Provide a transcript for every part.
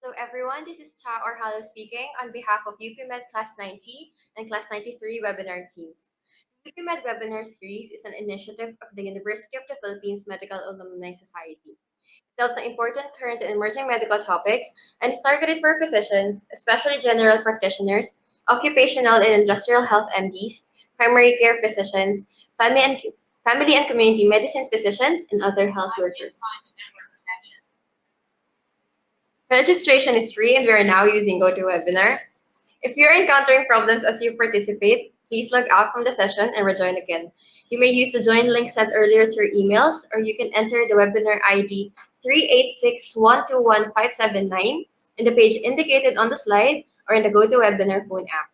Hello everyone, this is Cha Orlajo speaking on behalf of UPMed Class 90 and Class 93 webinar teams. The UPMed webinar series is an initiative of the University of the Philippines Medical Alumni Society. It delves on important, current, and emerging medical topics and is targeted for physicians, especially general practitioners, occupational and industrial health MDs, primary care physicians, family and community medicine physicians, and other health workers. Registration is free and we are now using GoToWebinar. If you're encountering problems as you participate, please log out from the session and rejoin again. You may use the join link sent earlier to your emails, or you can enter the webinar ID 386121579 in the page indicated on the slide or in the GoToWebinar phone app.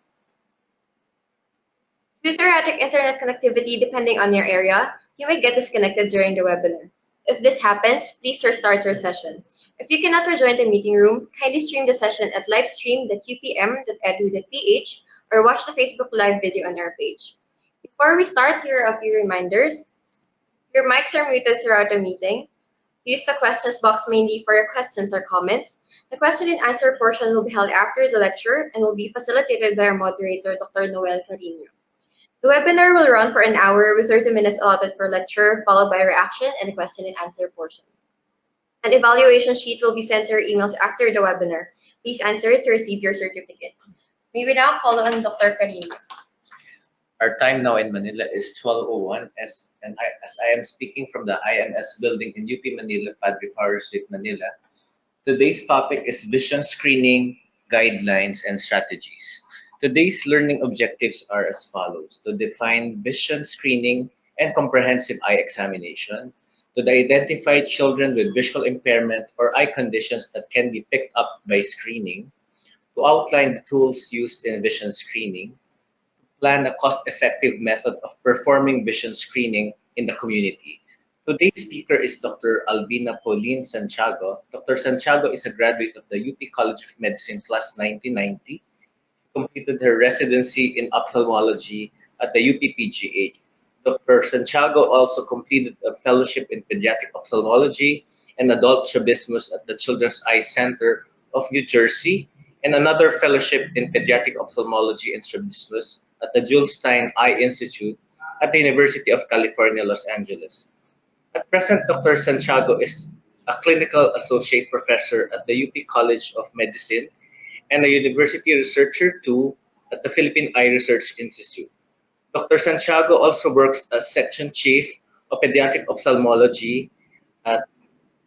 Due to erratic internet connectivity depending on your area, you may get disconnected during the webinar. If this happens, please restart your session. If you cannot rejoin the meeting room, kindly stream the session at livestream.upm.edu.ph or watch the Facebook Live video on our page. Before we start, here are a few reminders. Your mics are muted throughout the meeting. Use the questions box mainly for your questions or comments. The question and answer portion will be held after the lecture and will be facilitated by our moderator, Dr. Noel Carino. The webinar will run for an hour with 30 minutes allotted for lecture, followed by reaction and a question and answer portion. An evaluation sheet will be sent to your emails after the webinar. Please answer it to receive your certificate. We will now call on Dr. Carino. Our time now in Manila is 12:01 as I am speaking from the IMS building in UP Manila, Padre Faro Street, Manila. Today's topic is vision screening, guidelines, and strategies. Today's learning objectives are as follows: to define vision screening and comprehensive eye examination, to identify children with visual impairment or eye conditions that can be picked up by screening, to outline the tools used in vision screening, plan a cost-effective method of performing vision screening in the community. Today's speaker is Dr. Albina Pauline Santiago. Dr. Santiago is a graduate of the UP College of Medicine Class 1990, completed her residency in ophthalmology at the UP-PGH. Dr. Santiago also completed a fellowship in pediatric ophthalmology and adult strabismus at the Children's Eye Center of New Jersey, and another fellowship in pediatric ophthalmology and strabismus at the Jules Stein Eye Institute at the University of California, Los Angeles. At present, Dr. Santiago is a clinical associate professor at the UP College of Medicine and a university researcher too at the Philippine Eye Research Institute. Dr. Santiago also works as section chief of pediatric ophthalmology at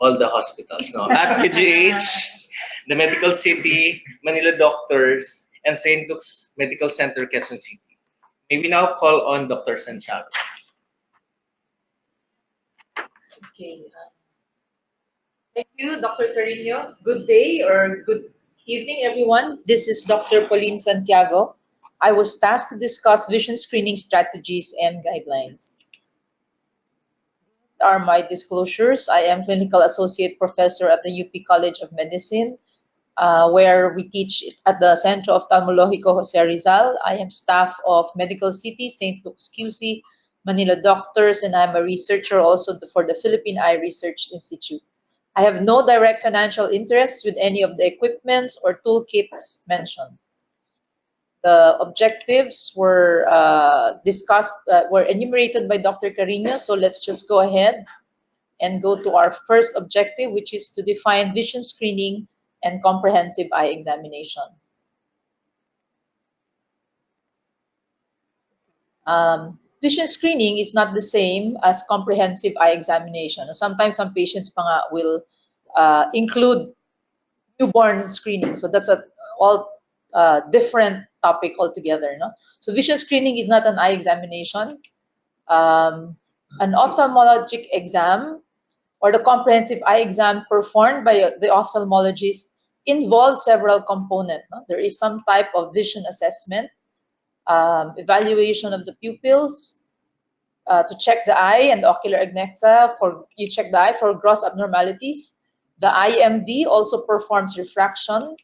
all the hospitals now, at PGH, the Medical City, Manila Doctors, and St. Luke's Medical Center, Quezon City. May we now call on Dr. Santiago. Okay. Thank you, Dr. Carino. Good day or good evening, everyone. This is Dr. Pauline Santiago. I was tasked to discuss vision screening strategies and guidelines. These are my disclosures. I am Clinical Associate Professor at the UP College of Medicine, where we teach at the Centro Oftalmológico Jose Rizal. I am staff of Medical City, St. Luke's QC, Manila Doctors, and I'm a researcher also for the Philippine Eye Research Institute. I have no direct financial interests with any of the equipments or toolkits mentioned. The objectives were were enumerated by Dr. Carino, so let's just go ahead and go to our first objective, which is to define vision screening and comprehensive eye examination. Vision screening is not the same as comprehensive eye examination. Sometimes some patients pa nga will include newborn screening, so that's a all different topic altogether. No? So vision screening is not an eye examination. An ophthalmologic exam or the comprehensive eye exam performed by the ophthalmologist involves several components. No? There is some type of vision assessment, evaluation of the pupils, to check the eye and the ocular agnexa. You check the eye for gross abnormalities. The IMD also performs refraction,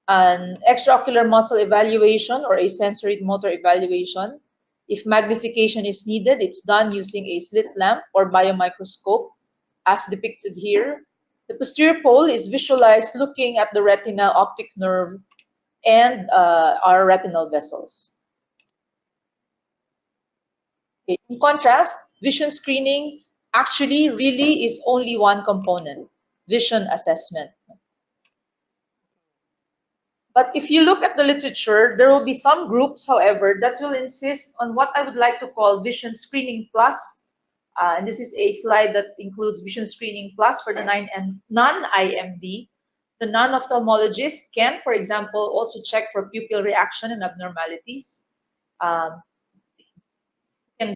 an extraocular muscle evaluation or a sensory motor evaluation. If magnification is needed, it's done using a slit lamp or biomicroscope, as depicted here. The posterior pole is visualized looking at the retina, optic nerve, and our retinal vessels. Okay. In contrast, vision screening actually really is only one component, vision assessment. But if you look at the literature, there will be some groups, however, that will insist on what I would like to call vision screening plus. And this is a slide that includes vision screening plus for the non-IMD. The non-ophthalmologist can, for example, also check for pupil reaction and abnormalities. Can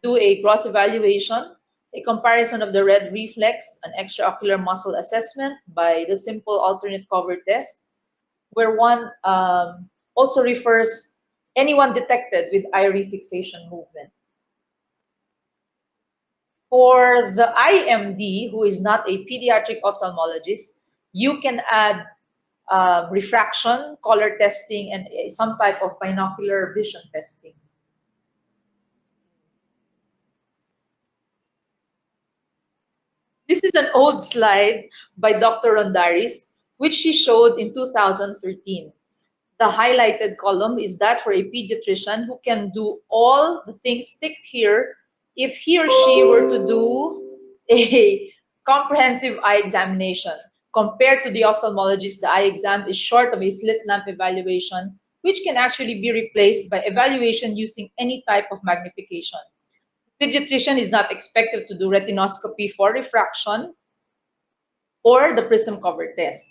do a gross evaluation, a comparison of the red reflex, an extraocular muscle assessment by the simple alternate cover test, where one also refers anyone detected with eye refixation movement. For the IMD, who is not a pediatric ophthalmologist, you can add refraction, color testing, and some type of binocular vision testing. This is an old slide by Dr. Rondaris, which she showed in 2013. The highlighted column is that for a pediatrician who can do all the things ticked here if he or she were to do a comprehensive eye examination. Compared to the ophthalmologist, the eye exam is short of a slit lamp evaluation, which can actually be replaced by evaluation using any type of magnification. The pediatrician is not expected to do retinoscopy for refraction or the prism cover test.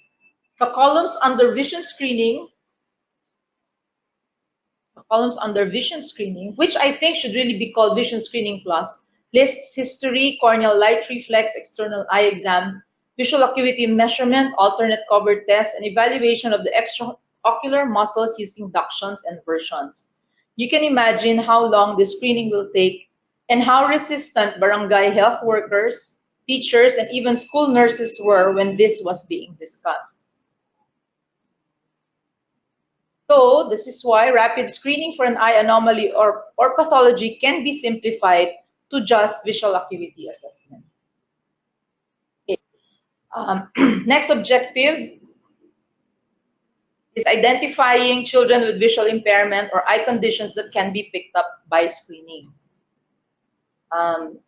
The columns under vision screening, which I think should really be called vision screening plus, lists history, corneal light reflex, external eye exam, visual acuity measurement, alternate cover test, and evaluation of the extraocular muscles using ductions and versions. You can imagine how long the screening will take and how resistant barangay health workers, teachers, and even school nurses were when this was being discussed. So this is why rapid screening for an eye anomaly or pathology can be simplified to just visual acuity assessment. Okay. Next objective is identifying children with visual impairment or eye conditions that can be picked up by screening.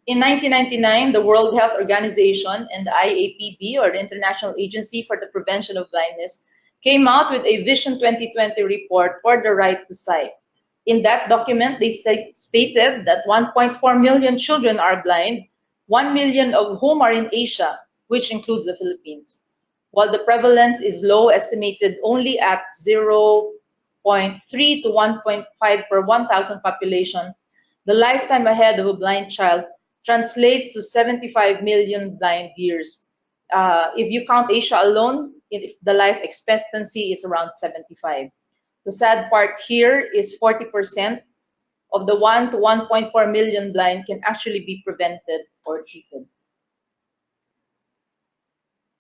In 1999, the World Health Organization and the IAPB, or the International Agency for the Prevention of Blindness, came out with a Vision 2020 report for the right to sight. In that document, they stated that 1.4 million children are blind, 1 million of whom are in Asia, which includes the Philippines. While the prevalence is low, estimated only at 0.3 to 1.5 per 1,000 population, the lifetime ahead of a blind child translates to 75 million blind years. If you count Asia alone, if the life expectancy is around 75. The sad part here is 40% of the 1 to 1.4 million blind can actually be prevented or treated.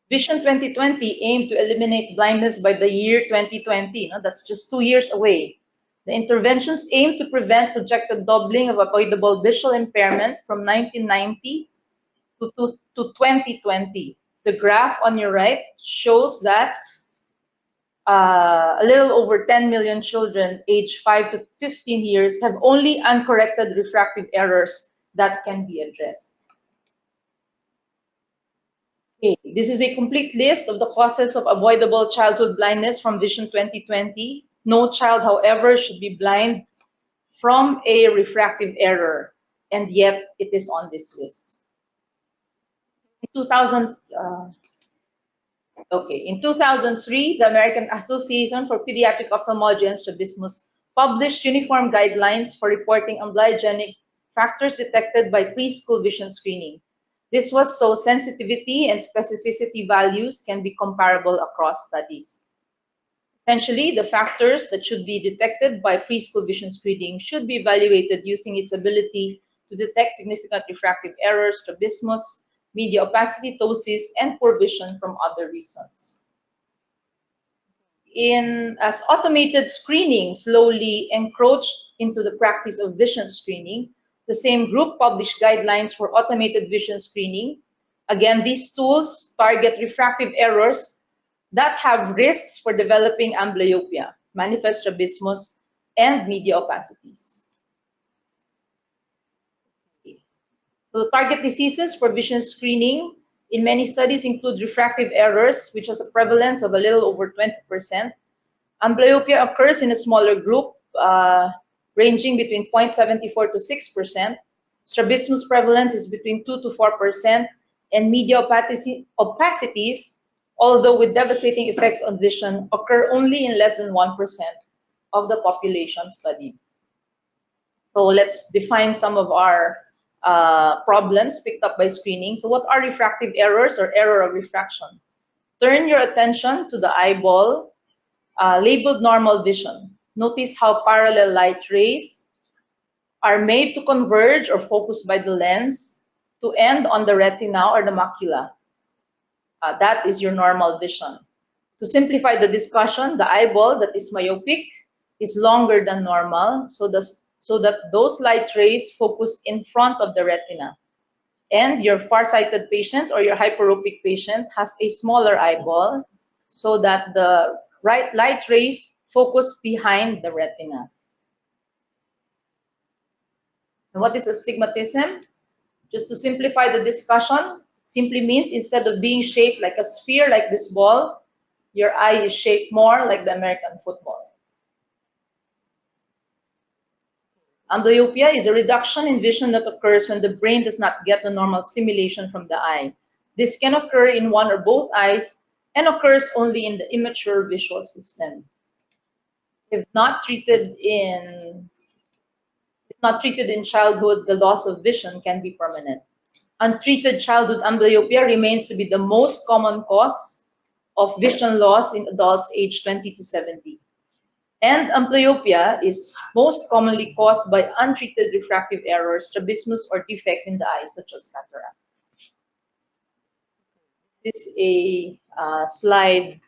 Vision 2020 aimed to eliminate blindness by the year 2020. That's just 2 years away. The interventions aim to prevent projected doubling of avoidable visual impairment from 1990 to 2020. The graph on your right shows that a little over 10 million children aged 5 to 15 years have only uncorrected refractive errors that can be addressed. Okay, this is a complete list of the causes of avoidable childhood blindness from Vision 2020. No child, however, should be blind from a refractive error, and yet it is on this list. In 2003, the American Association for Pediatric Ophthalmology and Strabismus published uniform guidelines for reporting amblyogenic factors detected by preschool vision screening. This was so sensitivity and specificity values can be comparable across studies. Essentially, the factors that should be detected by preschool vision screening should be evaluated using its ability to detect significant refractive errors, strabismus, media opacity, ptosis, and poor vision from other reasons. As automated screening slowly encroached into the practice of vision screening, the same group published guidelines for automated vision screening, Again, these tools target refractive errors that have risks for developing amblyopia, manifest strabismus, and media opacities. So target diseases for vision screening in many studies include refractive errors, which has a prevalence of a little over 20%. Amblyopia occurs in a smaller group, ranging between 0.74 to 6%. Strabismus prevalence is between 2 to 4%, and media opacities, although with devastating effects on vision, occur only in less than 1% of the population studied. So let's define some of our problems picked up by screening. So what are refractive errors or error of refraction? Turn your attention to the eyeball labeled normal vision. Notice how parallel light rays are made to converge or focus by the lens to end on the retina or the macula. That is your normal vision. To simplify the discussion, the eyeball that is myopic is longer than normal, so that those light rays focus in front of the retina. And your farsighted patient or your hyperopic patient has a smaller eyeball, so that the light rays focus behind the retina. And what is astigmatism? Just to simplify the discussion, simply means instead of being shaped like a sphere like this ball, your eye is shaped more like the American football. Amblyopia is a reduction in vision that occurs when the brain does not get the normal stimulation from the eye. This can occur in one or both eyes and occurs only in the immature visual system. If not treated in childhood, the loss of vision can be permanent. Untreated childhood amblyopia remains to be the most common cause of vision loss in adults aged 20 to 70. And amblyopia is most commonly caused by untreated refractive errors, strabismus, or defects in the eye, such as cataract. This is a slide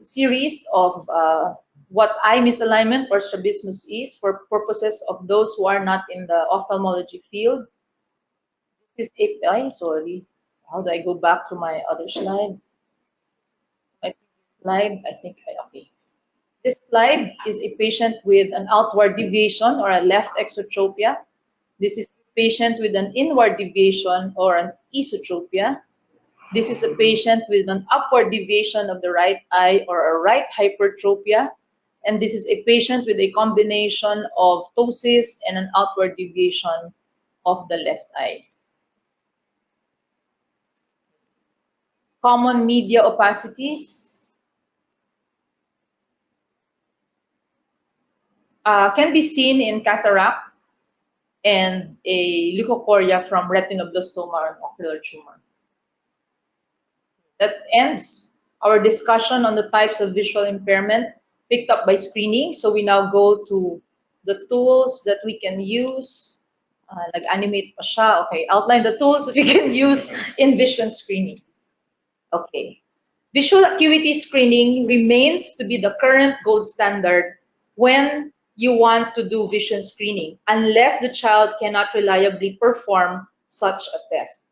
series of what eye misalignment or strabismus is for purposes of those who are not in the ophthalmology field. This is sorry, how do I go back to my other slide? My slide, I think, okay. This slide is a patient with an outward deviation or a left exotropia. This is a patient with an inward deviation or an esotropia. This is a patient with an upward deviation of the right eye or a right hypertropia. And this is a patient with a combination of ptosis and an outward deviation of the left eye. Common media opacities can be seen in cataract and a leukocoria from retinoblastoma or ocular tumor. That ends our discussion on the types of visual impairment picked up by screening. So we now go to the tools that we can use, like animate pa siya. Okay, outline the tools that we can use in vision screening. Okay, visual acuity screening remains to be the current gold standard when you want to do vision screening, unless the child cannot reliably perform such a test.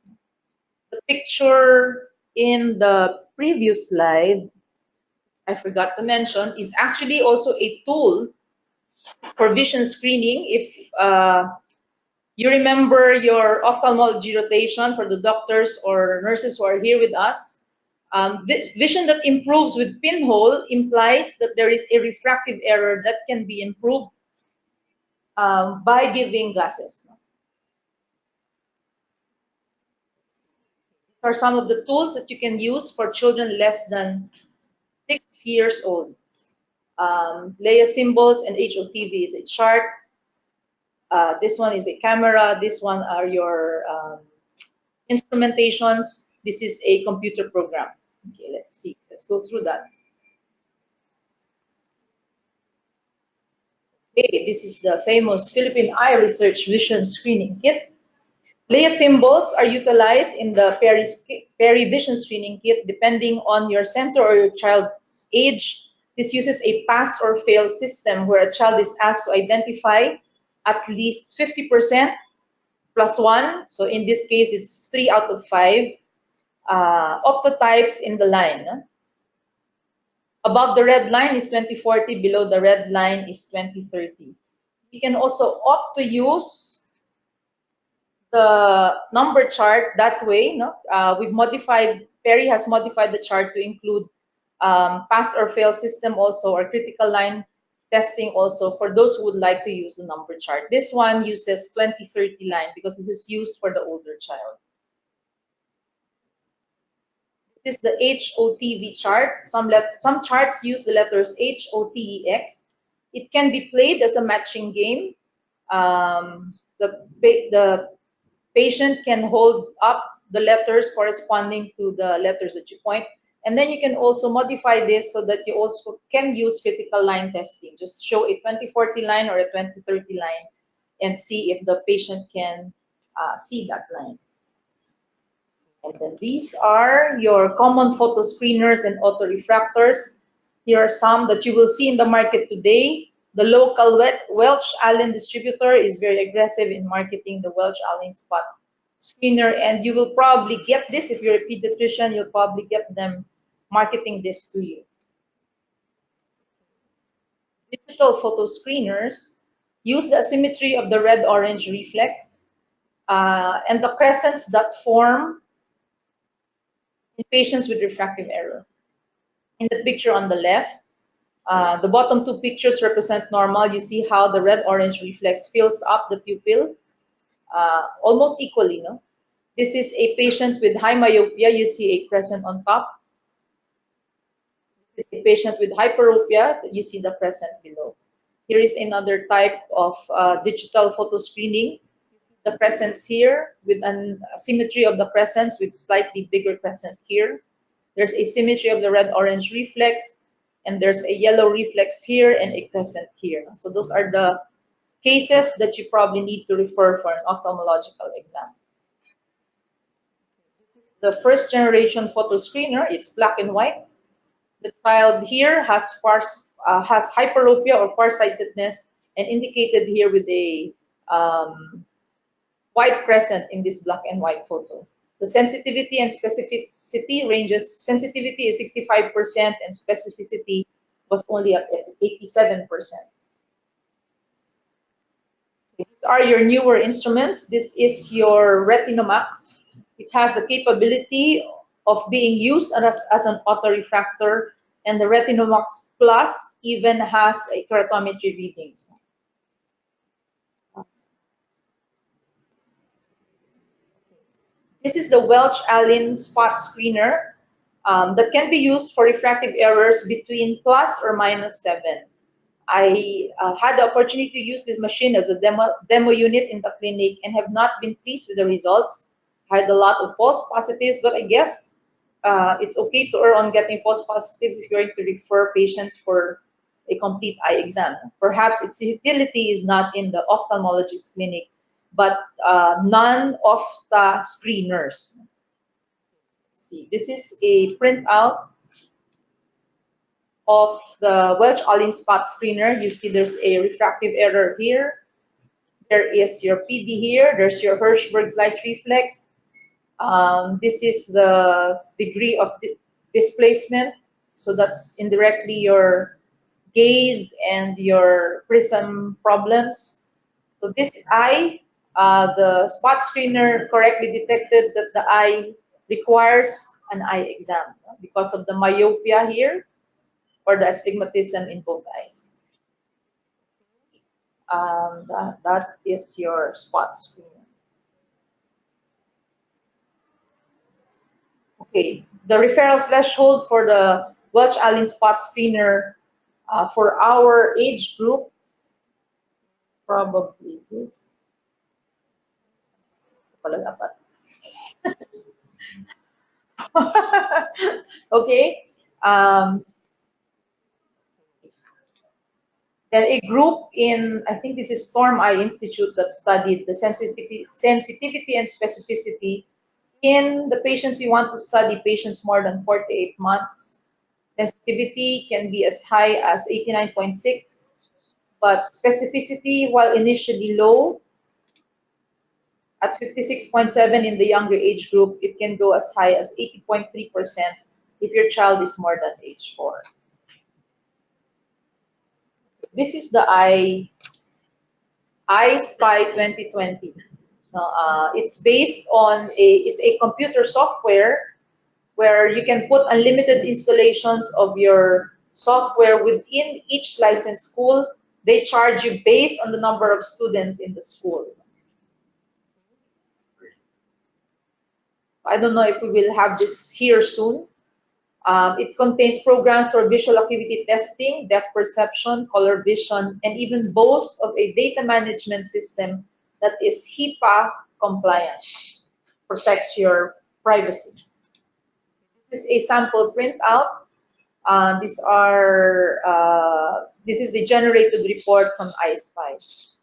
The picture in the previous slide, I forgot to mention, is actually also a tool for vision screening. If you remember your ophthalmology rotation for the doctors or nurses who are here with us, vision that improves with pinhole implies that there is a refractive error that can be improved by giving glasses. These are some of the tools that you can use for children less than 6 years old. Leia symbols and HOTV is a chart. This one is a camera. This one are your instrumentations. This is a computer program. Okay, let's see. Let's go through that. Okay, this is the famous Philippine Eye Research Vision Screening Kit. Leia symbols are utilized in the Peri Vision Screening Kit depending on your center or your child's age. This uses a pass or fail system where a child is asked to identify at least 50% +1. So in this case, it's 3 out of 5 optotypes in the line. Above the red line is 2040, below the red line is 2030. You can also opt to use the number chart that way. No? Perry has modified the chart to include pass or fail system also, or critical line testing also, for those who would like to use the number chart. This one uses 2030 line because this is used for the older child. This is the HOTV chart. Some charts use the letters HOTEX. It can be played as a matching game. The patient can hold up the letters corresponding to the letters that you point. And then you can also modify this so that you also can use critical line testing. Just show a 2040 line or a 2030 line and see if the patient can see that line. And then these are your common photo screeners and autorefractors. Here are some that you will see in the market today. The local Welch-Allyn distributor is very aggressive in marketing the Welch-Allyn spot screener, and you will probably get this if you're a pediatrician. You'll probably get them marketing this to you. Digital photo screeners use the asymmetry of the red-orange reflex and the crescents that form in patients with refractive error. In the picture on the left, the bottom two pictures represent normal. You see how the red-orange reflex fills up the pupil almost equally. No? This is a patient with high myopia. You see a crescent on top. This is a patient with hyperopia. You see the crescent below. Here is another type of digital photo screening. The crescents here with an asymmetry of the crescents with slightly bigger crescent here. There's asymmetry of the red-orange reflex, and there's a yellow reflex here and a crescent here. So those are the cases that you probably need to refer for an ophthalmological exam. The first generation photo screener, it's black and white. The child here has hyperopia or farsightedness, and indicated here with a white crescent in this black and white photo. The sensitivity and specificity ranges. Sensitivity is 65% and specificity was only at 87%. These are your newer instruments. This is your Retinomax. It has the capability of being used as an autorefractor, and the Retinomax Plus even has a keratometry readings. This is the Welch-Allyn spot screener that can be used for refractive errors between plus or -7. I had the opportunity to use this machine as a demo unit in the clinic and have not been pleased with the results. I had a lot of false positives, but I guess it's okay to err on getting false positives if you're going to refer patients for a complete eye exam. Perhaps its utility is not in the ophthalmologist clinic, but none of the screeners. Let's see, this is a printout of the Welch-Allyn spot screener. You see there's a refractive error here. There is your PD here. There's your Hirschberg's light reflex. This is the degree of displacement. So that's indirectly your gaze and your prism problems. So this eye, the spot screener correctly detected that the eye requires an eye exam because of the myopia here or the astigmatism in both eyes. That is your spot screener. Okay, the referral threshold for the Welch-Allyn spot screener for our age group, probably this. Okay. Then a group in, I think this is Storm Eye Institute, that studied the sensitivity and specificity in the patients we want to study, patients more than 48 months. Sensitivity can be as high as 89.6, but specificity, while initially low, At 56.7 in the younger age group, it can go as high as 80.3% if your child is more than age 4. This is the iSpy 2020. It's based on it's a computer software where you can put unlimited installations of your software within each licensed school. They charge you based on the number of students in the school. I don't know if we will have this here soon. It contains programs for visual acuity testing, depth perception, color vision, and even boasts of a data management system that is HIPAA compliant, protects your privacy. This is a sample printout. This is the generated report from iSpy.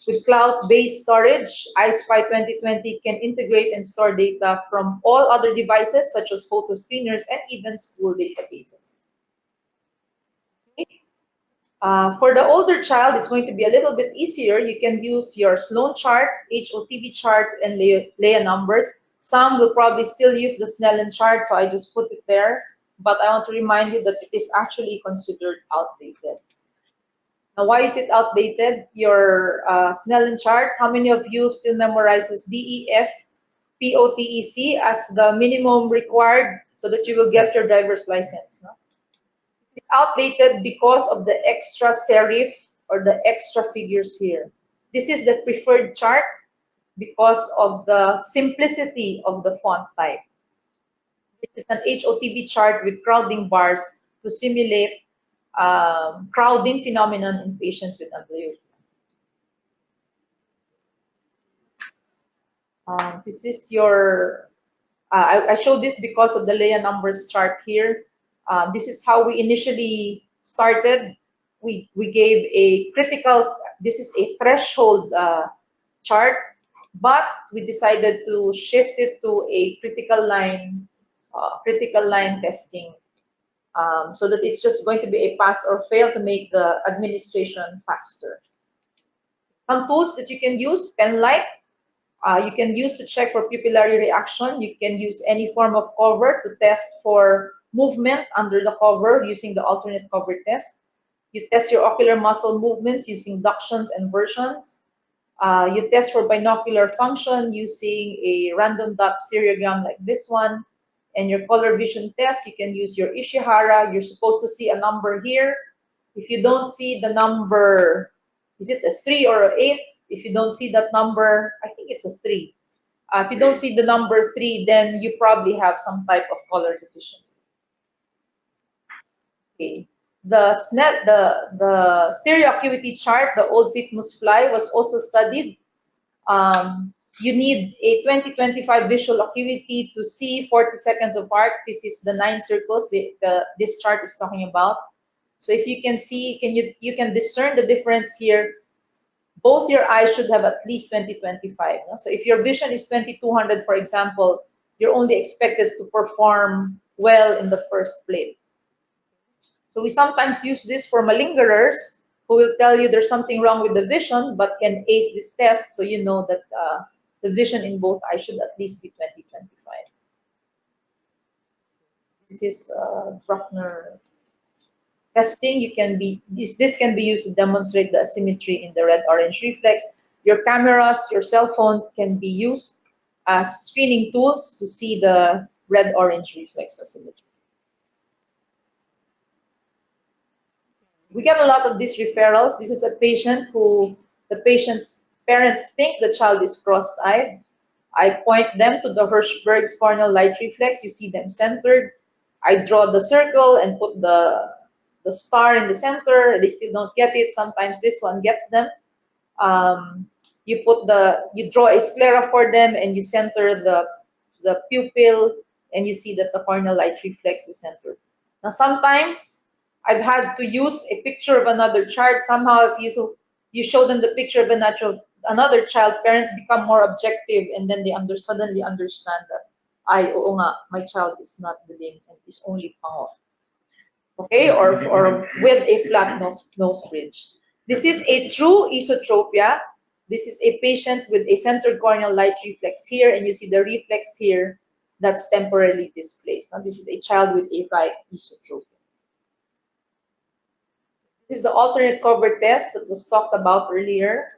With cloud-based storage, iSpy 2020 can integrate and store data from all other devices such as photo screeners and even school databases. Okay. For the older child, it's going to be a little bit easier. You can use your Snellen Chart, HOTV chart, and Leia numbers. Some will probably still use the Snellen Chart, so I just put it there. But I want to remind you that it is actually considered outdated. Now, why is it outdated? Your Snellen Chart, how many of you still memorizes DEF, POTEC as the minimum required so that you will get your driver's license? No? It's outdated because of the extra serif or the extra figures here. This is the preferred chart because of the simplicity of the font type. This is an HOTV chart with crowding bars to simulate crowding phenomenon in patients with amblyopia. This is your, I showed this because of the Leia numbers chart here. This is how we initially started. We gave a critical, this is a threshold chart, but we decided to shift it to a critical line testing. So that it's just going to be a pass or fail to make the administration faster. Some tools that you can use, pen light, you can use to check for pupillary reaction. You can use any form of cover to test for movement under the cover using the alternate cover test. You test your ocular muscle movements using ductions and versions. You test for binocular function using a random dot stereogram like this one. And your color vision test, you can use your Ishihara. You're supposed to see a number here. If you don't see the number, is it a 3 or an 8? If you don't see that number, I think it's a 3. If you don't see the number 3, then you probably have some type of color deficiency. Okay. The stereo acuity chart, the old Titmus fly, was also studied. You need a 20-25 visual acuity to see 40 seconds apart. This is the 9 circles this chart is talking about. So if you can see, you can discern the difference here. Both your eyes should have at least 20-25. No? So if your vision is 2200, for example, you're only expected to perform well in the first plate. So we sometimes use this for malingerers who will tell you there's something wrong with the vision, but can ace this test, so you know that the vision in both eyes should at least be 20-25. This is Bruckner testing. This can be used to demonstrate the asymmetry in the red-orange reflex. Your cameras, your cell phones can be used as screening tools to see the red-orange reflex asymmetry. We get a lot of these referrals. This is a patient who the patient's parents think the child is cross-eyed. I point them to the Hirschberg's corneal light reflex. You see them centered. I draw the circle and put the star in the center. They still don't get it. Sometimes this one gets them. You draw a sclera for them and you center the pupil and you see that the corneal light reflex is centered. Now sometimes I've had to use a picture of another chart. Somehow if you show them the picture of another child, parents become more objective and then they suddenly understand that oo nga, my child is not blind and is only pango. Okay, or with a flat nose bridge. This is a true esotropia. This is a patient with a centered corneal light reflex here, and you see the reflex here that's temporarily displaced. Now, this is a child with a right esotropia. This is the alternate cover test that was talked about earlier.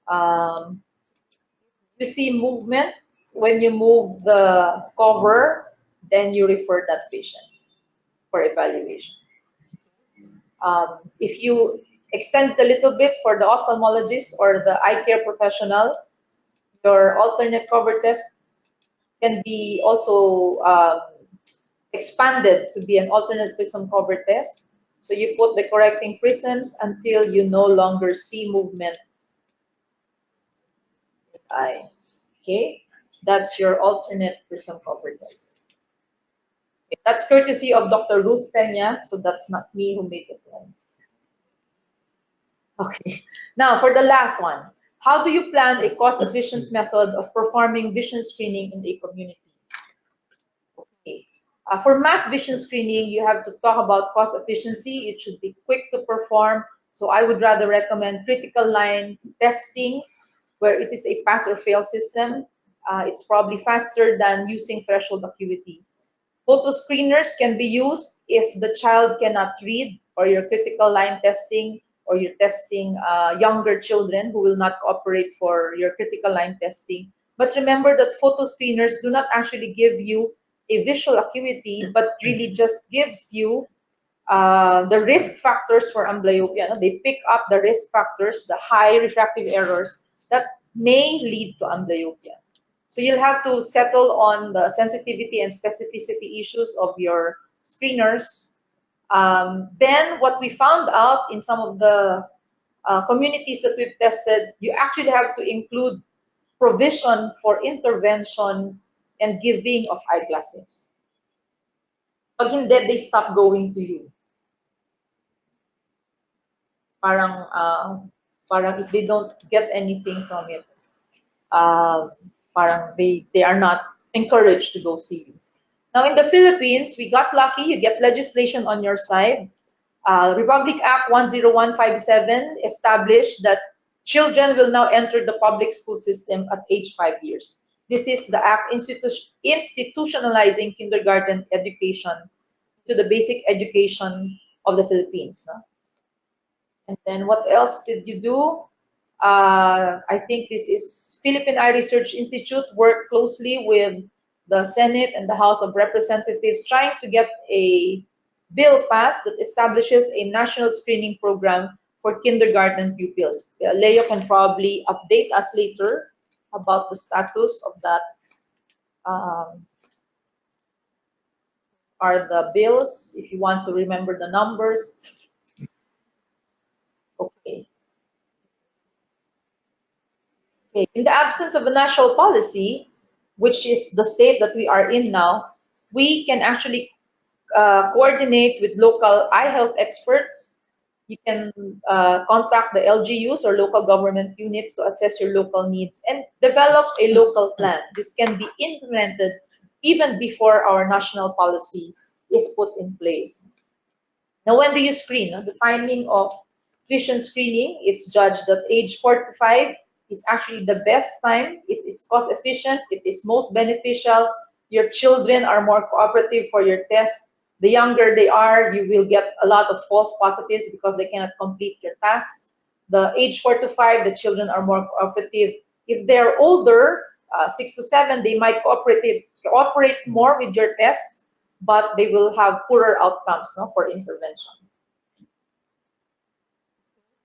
You see movement. When you move the cover, then you refer that patient for evaluation. If you extend it a little bit for the ophthalmologist or the eye care professional, your alternate cover test can be also expanded to be an alternate prism cover test. So you put the correcting prisms until you no longer see movement in the eye. Okay, that's your alternate prism cover test. Okay, that's courtesy of Dr. Ruth Peña, so that's not me who made this one. Okay, now for the last one. How do you plan a cost-efficient method of performing vision screening in a community? Okay. For mass vision screening, you have to talk about cost efficiency. It should be quick to perform. So I would rather recommend critical line testing, where it is a pass or fail system. It's probably faster than using threshold acuity. Photo screeners can be used if the child cannot read, or your critical line testing, or you're testing younger children who will not cooperate for your critical line testing. But remember that photo screeners do not actually give you a visual acuity, but really just gives you the risk factors for amblyopia. No? They pick up the risk factors, the high refractive errors that may lead to amblyopia. So you'll have to settle on the sensitivity and specificity issues of your screeners. Then what we found out in some of the communities that we've tested, you actually have to include provision for intervention and giving of eyeglasses. Pag hindi, they stop going to you. Parang if they don't get anything from it, parang they are not encouraged to go see you. Now in the Philippines, we got lucky. You get legislation on your side. Republic Act 10157 established that children will now enter the public school system at age 5 years. This is the act institutionalizing kindergarten education to the basic education of the Philippines. No? And then what else did you do? I think this is Philippine Eye Research Institute worked closely with the Senate and the House of Representatives trying to get a bill passed that establishes a national screening program for kindergarten pupils. Leo can probably update us later about the status of that. Are the bills, if you want to remember the numbers. Okay. Okay. In the absence of a national policy, which is the state that we are in now, we can actually coordinate with local eye health experts. You can contact the LGUs or local government units to assess your local needs and develop a local plan. This can be implemented even before our national policy is put in place. Now, when do you screen? The timing of vision screening, it's judged that age 4 to 5 is actually the best time. It is cost efficient. It is most beneficial. Your children are more cooperative for your test. The younger they are, you will get a lot of false positives because they cannot complete your tasks. The age 4 to 5, the children are more cooperative. If they're older, 6 to 7, they might cooperate more with your tests, but they will have poorer outcomes for intervention.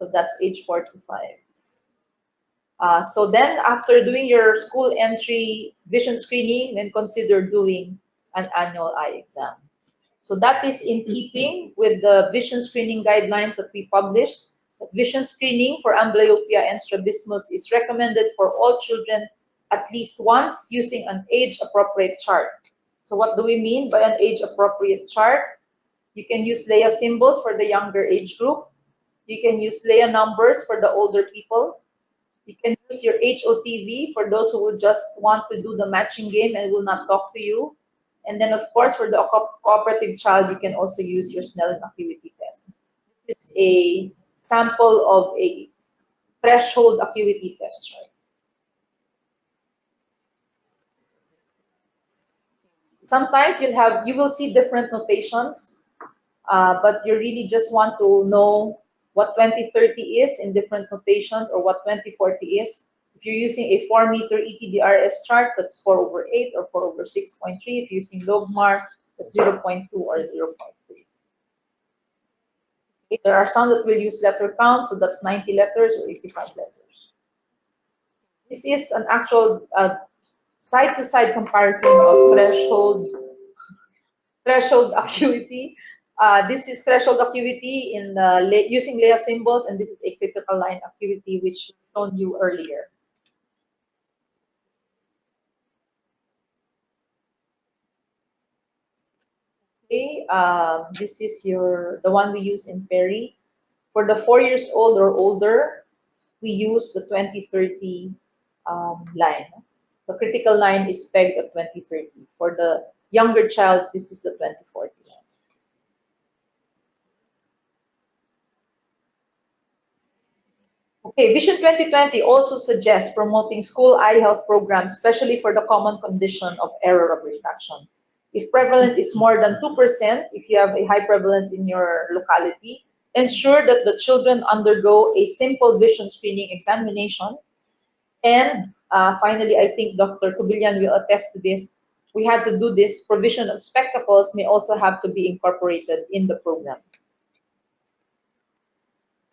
So that's age 4 to 5. So then after doing your school entry vision screening, then consider doing an annual eye exam. So that is in keeping with the vision screening guidelines that we published. Vision screening for amblyopia and strabismus is recommended for all children at least once using an age-appropriate chart. So what do we mean by an age-appropriate chart? You can use Leia symbols for the younger age group. You can use Leia numbers for the older people. You can use your HOTV for those who will just want to do the matching game and will not talk to you. And then, of course, for the cooperative child, you can also use your Snellen acuity test. This is a sample of a threshold acuity test chart. Sometimes you will see different notations, but you really just want to know what 2030 is in different notations or what 2040 is. If you're using a 4-meter ETDRS chart, that's 4/8 or 4/6.3. If you're using logmark, that's 0.2 or 0.3. Okay, there are some that will use letter count, so that's 90 letters or 85 letters. This is an actual side-to-side comparison of threshold acuity. This is threshold acuity in using Lea symbols, and this is a critical line acuity, which shown you earlier. Okay, this is the one we use in Perry. For the 4 years old or older, we use the 2030 line. The critical line is pegged at 2030. For the younger child, this is the 2040 line. Okay, Vision 2020 also suggests promoting school eye health programs, especially for the common condition of error of refraction. If prevalence is more than 2%, if you have a high prevalence in your locality, ensure that the children undergo a simple vision screening examination. And finally, I think Dr. Kubilyan will attest to this. We have to do this. Provision of spectacles may also have to be incorporated in the program.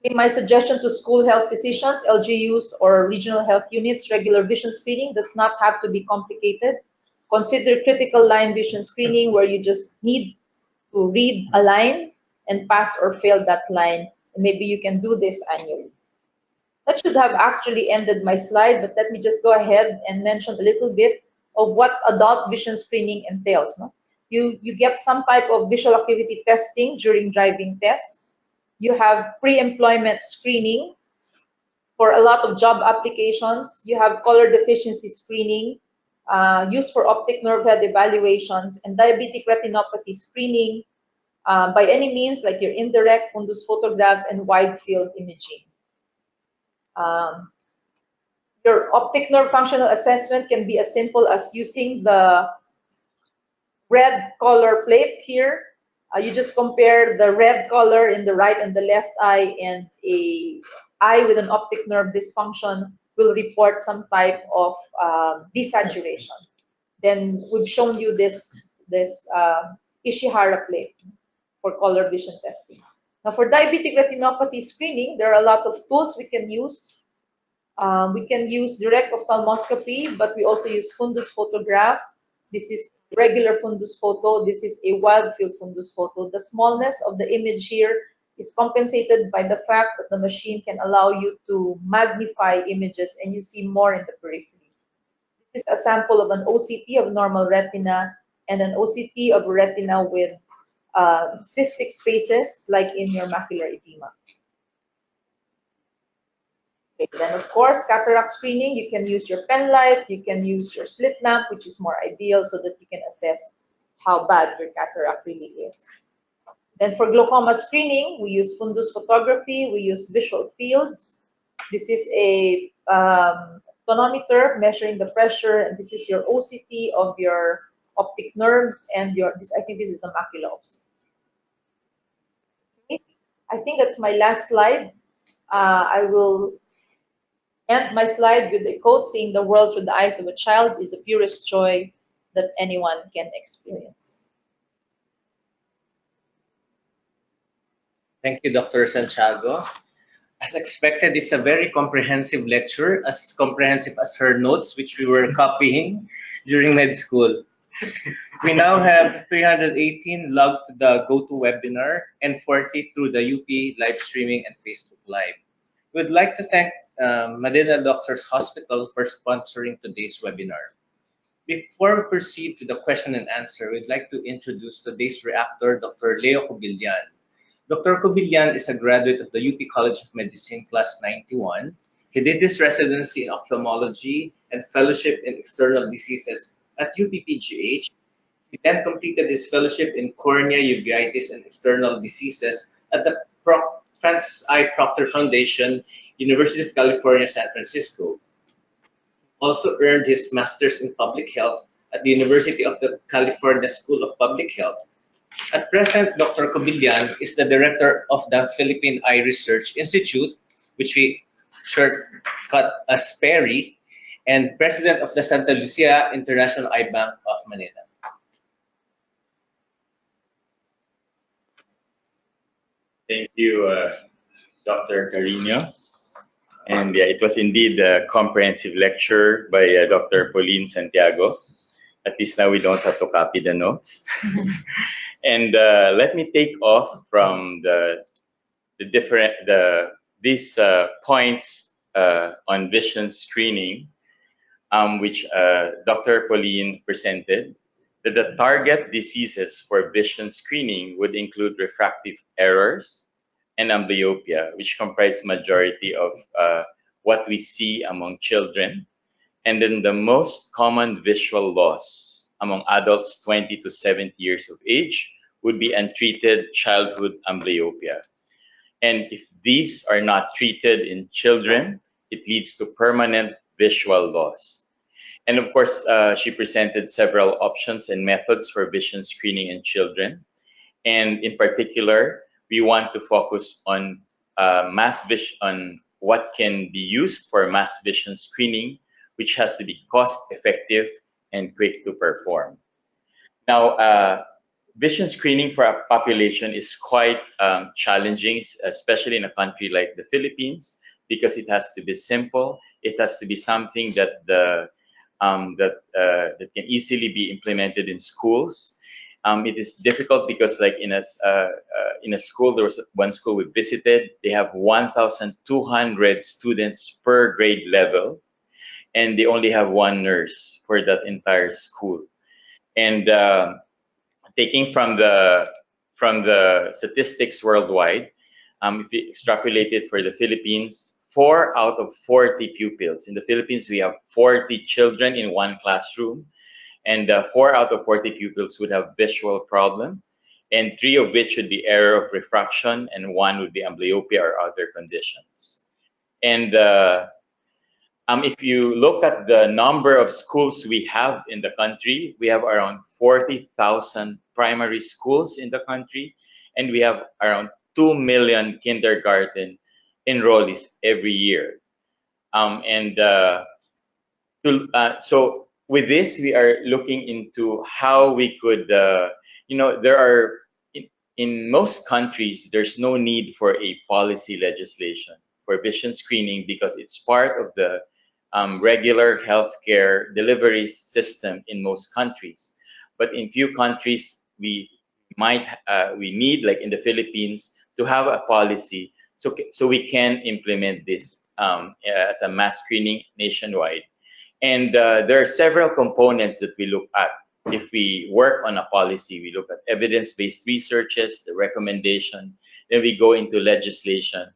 Okay, my suggestion to school health physicians, LGUs, or regional health units, regular vision screening does not have to be complicated. Consider critical line vision screening, where you just need to read a line and pass or fail that line. And maybe you can do this annually. That should have actually ended my slide, but let me just go ahead and mention a little bit of what adult vision screening entails. No? You get some type of visual acuity testing during driving tests. You have pre-employment screening for a lot of job applications. You have color deficiency screening, used for optic nerve head evaluations, and diabetic retinopathy screening by any means, like your indirect fundus photographs and wide field imaging. Your optic nerve functional assessment can be as simple as using the red color plate here. You just compare the red color in the right and the left eye, and a eye with an optic nerve dysfunction will report some type of desaturation. Then we've shown you this Ishihara plate for color vision testing. Now for diabetic retinopathy screening, there are a lot of tools we can use. We can use direct ophthalmoscopy, but we also use fundus photograph. This is regular fundus photo. This is a wild field fundus photo. The smallness of the image here is compensated by the fact that the machine can allow you to magnify images and you see more in the periphery. This is a sample of an OCT of normal retina and an OCT of retina with cystic spaces, like in your macular edema. Okay, then of course, cataract screening, you can use your pen light, you can use your slit lamp, which is more ideal so that you can assess how bad your cataract really is. Then for glaucoma screening, we use fundus photography, we use visual fields. This is a tonometer measuring the pressure, and this is your OCT of your optic nerves, and I think this is a macula OCT. Okay. I think that's my last slide. I will end my slide with a quote saying, "The world through the eyes of a child is the purest joy that anyone can experience." Thank you, Dr. Santiago. As expected, it's a very comprehensive lecture, as comprehensive as her notes, which we were copying during med school. We now have 318 logged to the GoToWebinar and 40 through the UP live streaming and Facebook Live. We'd like to thank Manila Doctors Hospital for sponsoring today's webinar. Before we proceed to the question and answer, we'd like to introduce today's reactor, Dr. Leo Kubilyan. Dr. Kubilyan is a graduate of the UP College of Medicine, Class 91. He did his residency in ophthalmology and fellowship in external diseases at UPPGH. He then completed his fellowship in cornea, uveitis, and external diseases at the Francis I. Proctor Foundation, University of California, San Francisco. Also earned his master's in public health at the University of the California School of Public Health. At present, Dr. Cobillan is the director of the Philippine Eye Research Institute, which we shortcut as PERI, and president of the Santa Lucia International Eye Bank of Manila. Thank you, Dr. Carino. And yeah, it was indeed a comprehensive lecture by Dr. Pauline Santiago. At least now we don't have to copy the notes. And let me take off from these points on vision screening, which Dr. Pauline presented, that the target diseases for vision screening would include refractive errors and amblyopia, which comprise majority of what we see among children. And then the most common visual loss among adults 20 to 70 years of age would be untreated childhood amblyopia. And if these are not treated in children, it leads to permanent visual loss. And of course, she presented several options and methods for vision screening in children. And in particular, we want to focus on on what can be used for mass vision screening, which has to be cost effective and quick to perform. Now, vision screening for a population is quite challenging, especially in a country like the Philippines, because it has to be simple. It has to be something that that can easily be implemented in schools. It is difficult because, like in a school, there was one school we visited. They have 1,200 students per grade level, and they only have one nurse for that entire school. And taking from the statistics worldwide, if we extrapolate it for the Philippines, 4 out of 40 pupils. In the Philippines, we have 40 children in one classroom, and 4 out of 40 pupils would have visual problem, and 3 of which would be error of refraction, and 1 would be amblyopia or other conditions. And if you look at the number of schools we have in the country, we have around 40,000 primary schools in the country, and we have around 2 million kindergarten enrollees every year. So with this, we are looking into how we could, there are, in most countries, there's no need for a policy legislation for vision screening because it's part of the regular healthcare delivery system in most countries. But in few countries, we need, like in the Philippines, to have a policy so we can implement this as a mass screening nationwide. And there are several components that we look at. If we work on a policy, we look at evidence-based researches, the recommendation, then we go into legislation,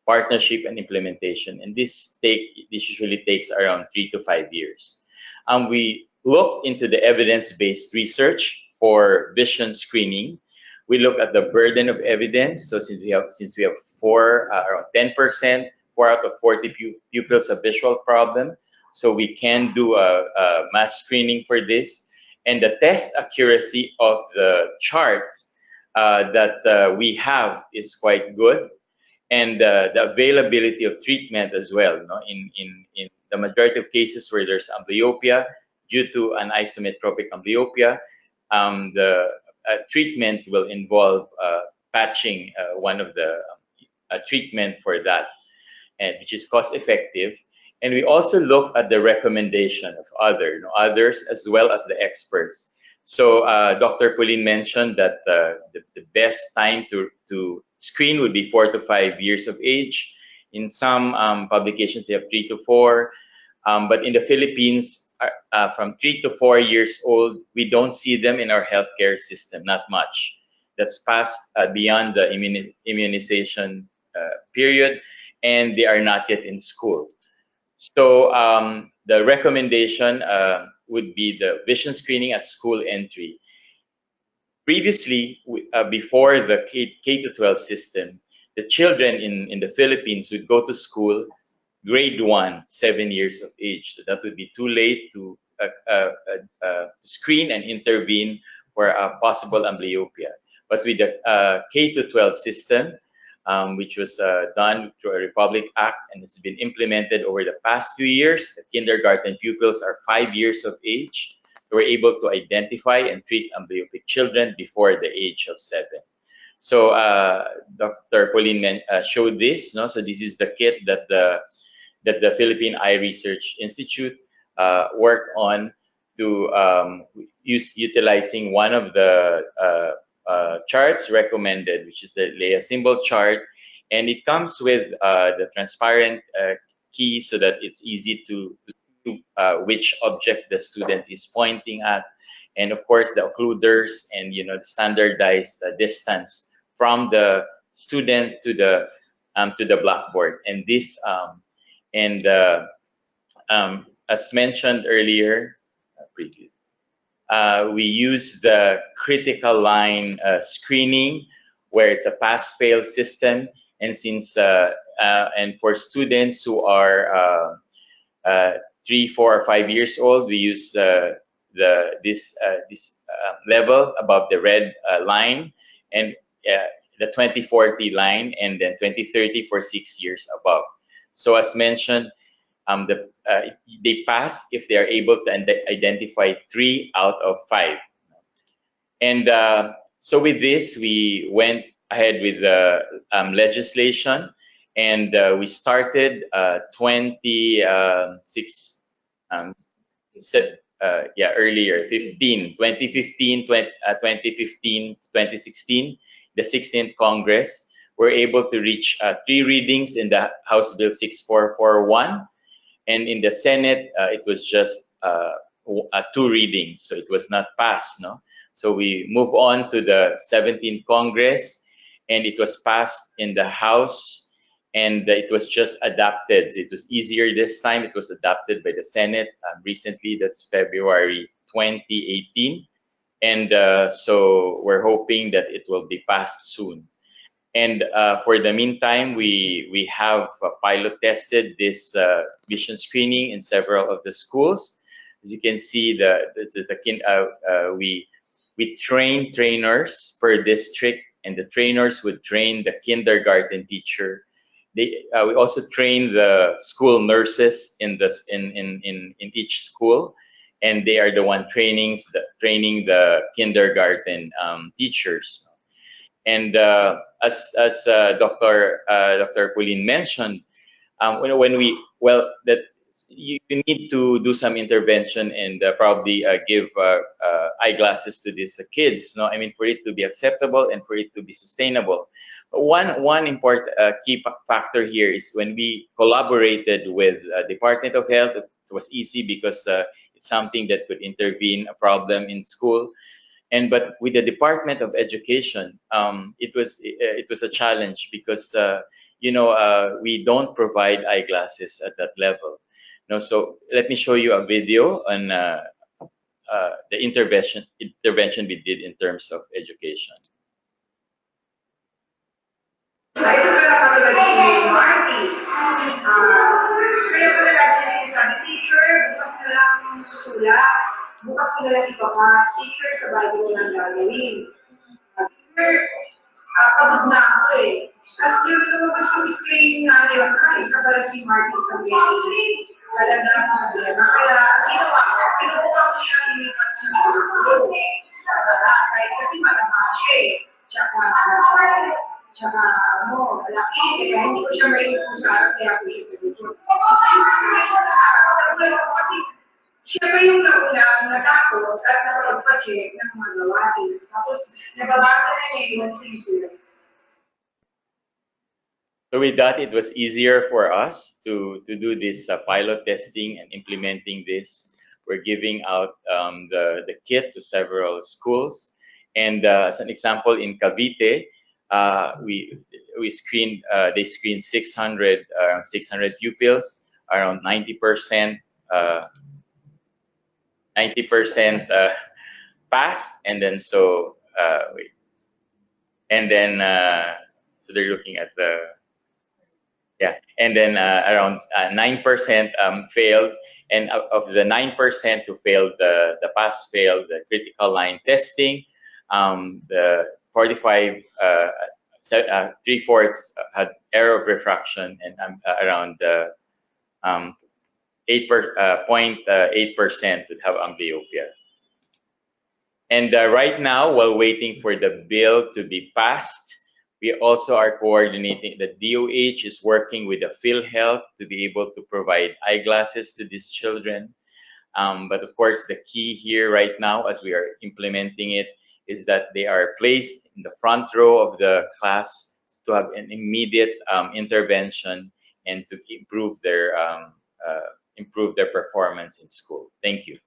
partnership, and implementation. And this usually takes around 3 to 5 years. We look into the evidence-based research for vision screening. We look at the burden of evidence. So since we have around 10%, 4 out of 40 pupils have visual problem. So we can do a mass screening for this. And the test accuracy of the chart that we have is quite good. And the availability of treatment as well. In the majority of cases where there's amblyopia, due to an isometropic amblyopia, the treatment will involve patching one of the treatment for that, and which is cost effective. And we also look at the recommendation of others as well as the experts. So Dr. Pauline mentioned that the best time to screen would be 4 to 5 years of age. In some publications, they have 3 to 4. But in the Philippines, from 3 to 4 years old, we don't see them in our healthcare system, not much. That's past beyond the immunization period, and they are not yet in school. So the recommendation would be the vision screening at school entry. Previously, before the K-12 system, the children in the Philippines would go to school grade 1, 7 years of age. So that would be too late to screen and intervene for a possible amblyopia. But with the K to 12 system, which was done through a Republic Act and has been implemented over the past few years, the kindergarten pupils are 5 years of age. We're able to identify and treat amblyopic children before the age of 7. So Dr. Pauline showed this. No? So this is the kit that the Philippine Eye Research Institute worked on to utilizing one of the charts recommended, which is the Leia symbol chart, and it comes with the transparent key so that it's easy to which object the student is pointing at, and of course the occluders and the standardized distance from the student to the blackboard. And this as mentioned earlier, we use the critical line screening, where it's a pass-fail system, and since and for students who are 3, 4, or 5 years old, we use this level above the red line, and the 2040 line, and then 2030 for 6 years above. So as mentioned, they pass if they are able to identify 3 out of 5. And so with this, we went ahead with the legislation, and we started 2016, the 16th Congress. We're able to reach 3 readings in the House Bill 6441, and in the Senate, it was just 2 readings, so it was not passed. No, so we move on to the 17th Congress, and it was passed in the House, and it was just adopted. So it was easier this time. It was adopted by the Senate recently. That's February 2018, and so we're hoping that it will be passed soon. And for the meantime, we have pilot tested this vision screening in several of the schools. As you can see, we train trainers per district, and the trainers would train the kindergarten teacher. We also train the school nurses in each school, and they are the one training the kindergarten teachers. And as Dr. Pauline mentioned, you need to do some intervention and probably give eyeglasses to these kids. No, I mean, for it to be acceptable and for it to be sustainable. But one important key factor here is when we collaborated with Department of Health. It was easy because it's something that could intervene a problem in school. But with the Department of Education, it was a challenge because we don't provide eyeglasses at that level. No, so let me show you a video on the intervention we did in terms of education. Ito pala katulad ni Marty. Kaya pala natin sinasabi, teacher, bukas na lang susulat, bukas ko na lang ipapas, teacher, sabay ko na lang gagawin. Teacher, pagod na ako eh. Tapos yung lumabas yung screening natin, isa pala si Marty sa baby. Talaga ang problema. Kaya ginawa ko, sinubukan ko siya ilipat sa dulo. Sa baratay, kasi malamang siya eh. Tsaka malaki, kaya hindi ko siya may usarap, kaya ko siya sa dito. Kasi siya pa yung nagulang, natapos, at nakapag-check ng mga gawain. Tapos, nababasa na niya yung sinusulat. So with that, it was easier for us to do this pilot testing and implementing this. We're giving out the kit to several schools. And as an example, in Cavite, they screened 600 pupils, around 90% passed, and then so So they're looking at the, yeah, and then around 9% failed, and of the 9% who failed the pass failed the critical line testing, the 45 3/4 had error of refraction, and around 0.8% would have amblyopia. And right now, while waiting for the bill to be passed, we also are coordinating. The DOH is working with the PhilHealth to be able to provide eyeglasses to these children. But of course, the key here right now, as we are implementing it, is that they are placed in the front row of the class to have an immediate intervention and to improve their performance in school. Thank you.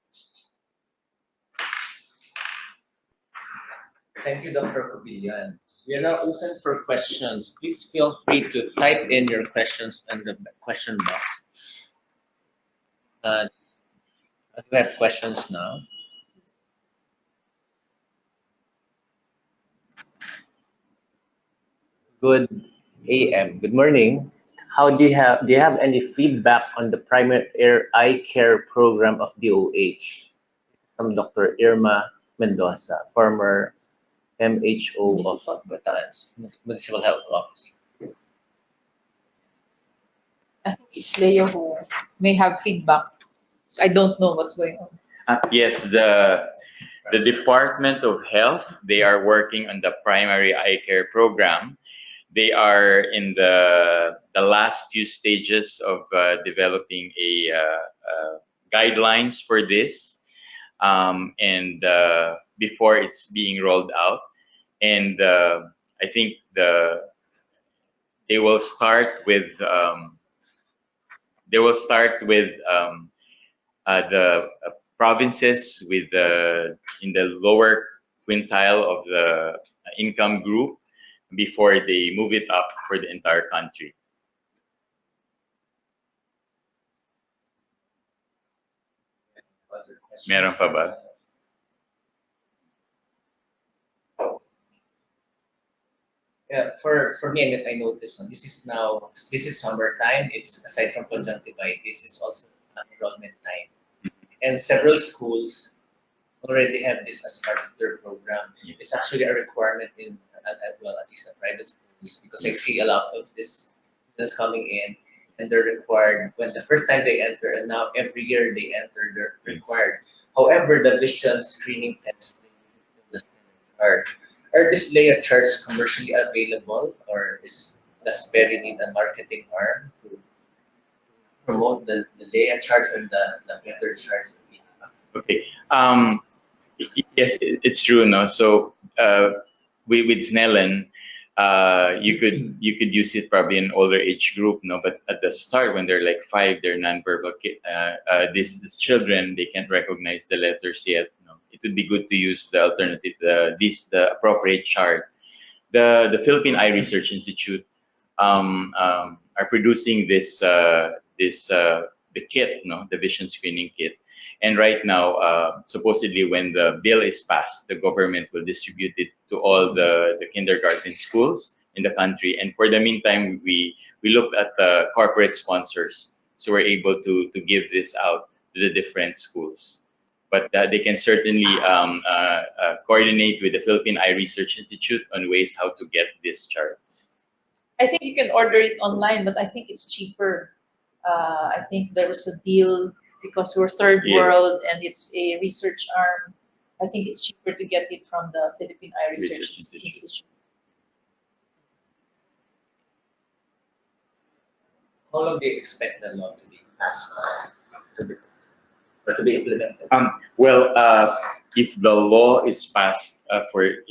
Thank you, Dr. Cobillan. We are now open for questions. Please feel free to type in your questions in the question box. We have questions now. Good AM. Good morning. Do you have any feedback on the primary eye care program of DOH? From Dr. Irma Mendoza, former MHO of Batangas, Municipal Health Office. I think it's Leo who may have feedback. So I don't know what's going on. Yes, the Department of Health, they are working on the primary eye care program. They are in the last few stages of developing guidelines for this, and before it's being rolled out. And I think they will start with the provinces with in the lower quintile of the income group before they move it up for the entire country. Meron pa ba? Yeah, for me, I noticed this is summertime. It's aside from conjunctivitis, it's also enrollment time, and several schools already have this as part of their program. It's actually a requirement at least the private schools, because I see a lot of this students coming in, and they're required when the first time they enter, and now every year they enter, they're required. However, the vision screening test, the Snellen Chart, are these layer charts commercially available, or is Raspberry need a marketing arm to promote the layer charts and the better charts that we have? Okay. Yes, it's true. No, so with Snellen, you could use it probably in older age group. No, but at the start when they're like 5, they're nonverbal. These children, they can't recognize the letters yet. No, it would be good to use the alternative, the appropriate chart. The Philippine Eye Research Institute are producing the kit, no, the vision screening kit. And right now, supposedly when the bill is passed, the government will distribute it to all the kindergarten schools in the country. And for the meantime, we looked at the corporate sponsors. So we're able to give this out to the different schools. But they can certainly coordinate with the Philippine Eye Research Institute on ways how to get these charts. I think you can order it online, but I think it's cheaper. I think there was a deal because we're third world and it's a research arm. I think it's cheaper to get it from the Philippine Eye Research Institute. How long do you expect the law to be passed or to be implemented? Well, if the law is passed for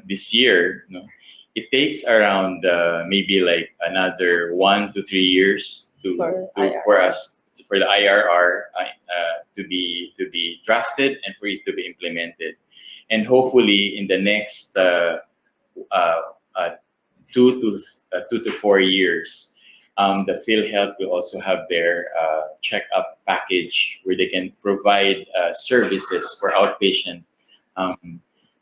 this year, no, it takes around maybe like another 1 to 3 years for us for the IRR to be drafted and for it to be implemented, and hopefully in the next 2 to 4 years, the PhilHealth will also have their checkup package where they can provide services for outpatient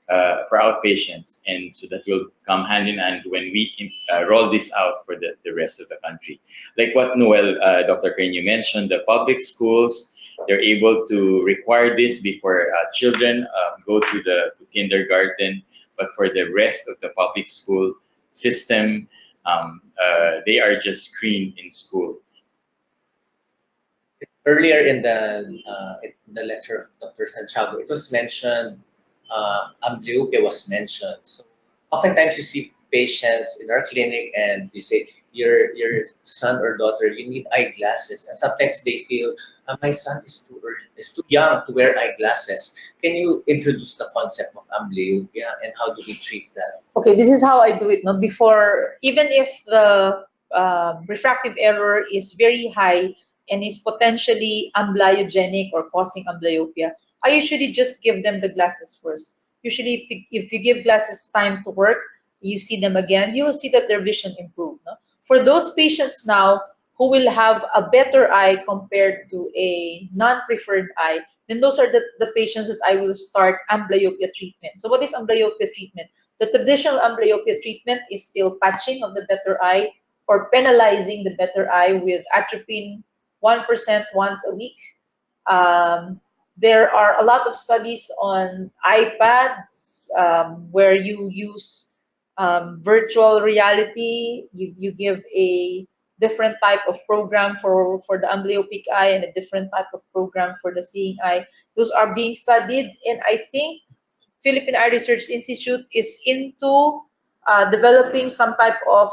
for outpatients, and so that will come hand in hand when we roll this out for the rest of the country. Like what Noel, Dr. Crane, you mentioned, the public schools, they're able to require this before children go to kindergarten, but for the rest of the public school system, they are just screened in school. Earlier in the lecture of Dr. Santiago, it was mentioned, amblyopia was mentioned. So oftentimes you see patients in our clinic and they say, your son or daughter, you need eyeglasses. And sometimes they feel, my son is too young to wear eyeglasses. Can you introduce the concept of amblyopia and how do we treat that? Okay, this is how I do it. No? Before, even if the refractive error is very high and is potentially amblyogenic or causing amblyopia, I usually just give them the glasses first. Usually, if you give glasses time to work, you see them again, you will see that their vision improve. No? For those patients now who will have a better eye compared to a non-preferred eye, then those are the patients that I will start amblyopia treatment. So what is amblyopia treatment? The traditional amblyopia treatment is still patching of the better eye or penalizing the better eye with atropine 1% once a week. There are a lot of studies on iPads where you use virtual reality. You give a different type of program for the amblyopic eye and a different type of program for the seeing eye. Those are being studied, and I think Philippine Eye Research Institute is into developing some type of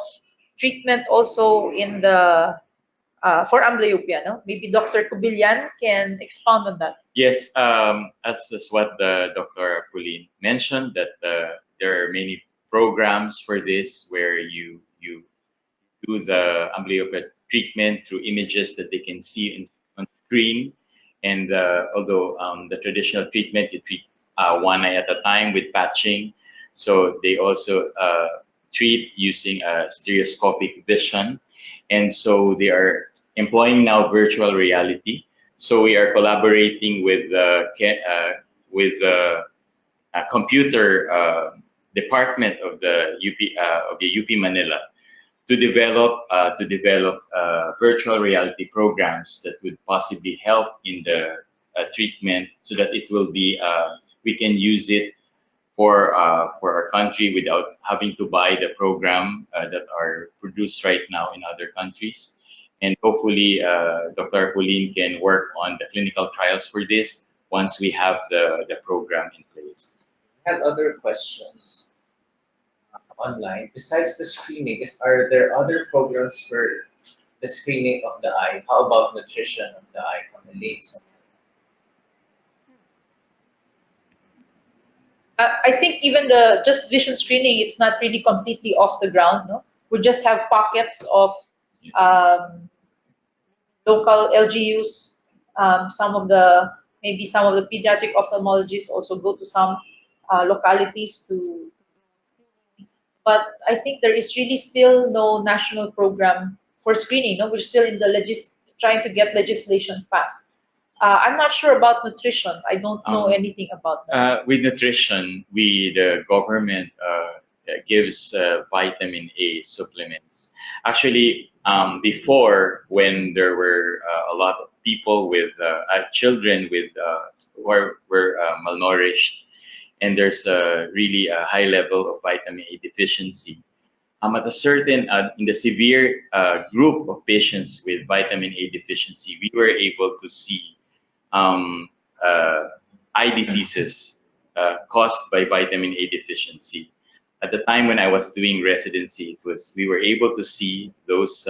treatment also in the for amblyopia. No, maybe Dr. Kubilyan can expound on that. Yes, as what Dr. Pauline mentioned, that there are many programs for this where you do the amblyopia treatment through images that they can see on screen. And although the traditional treatment, you treat one eye at a time with patching, so they also treat using stereoscopic vision. And so they are employing now virtual reality. So we are collaborating with the computer department of the UP Manila to develop virtual reality programs that would possibly help in the treatment, so that it will be we can use it for our country without having to buy the program that are produced right now in other countries. And hopefully, Dr. Pauline can work on the clinical trials for this once we have the program in place. I have other questions online. Besides the screening, are there other programs for the screening of the eye? How about nutrition of the eye from the late? I think even the just vision screening, it's not really completely off the ground. No, we just have pockets of local LGUs. Maybe some of the pediatric ophthalmologists also go to some localities to. But I think there is really still no national program for screening. No, we're still in the trying to get legislation passed. I'm not sure about nutrition. I don't know anything about that. With nutrition, the government gives vitamin A supplements. Actually, before, when there were a lot of people with children who were malnourished, and there's really a high level of vitamin A deficiency. At a certain, in the severe group of patients with vitamin A deficiency, we were able to see eye diseases caused by vitamin A deficiency. At the time when I was doing residency, we were able to see those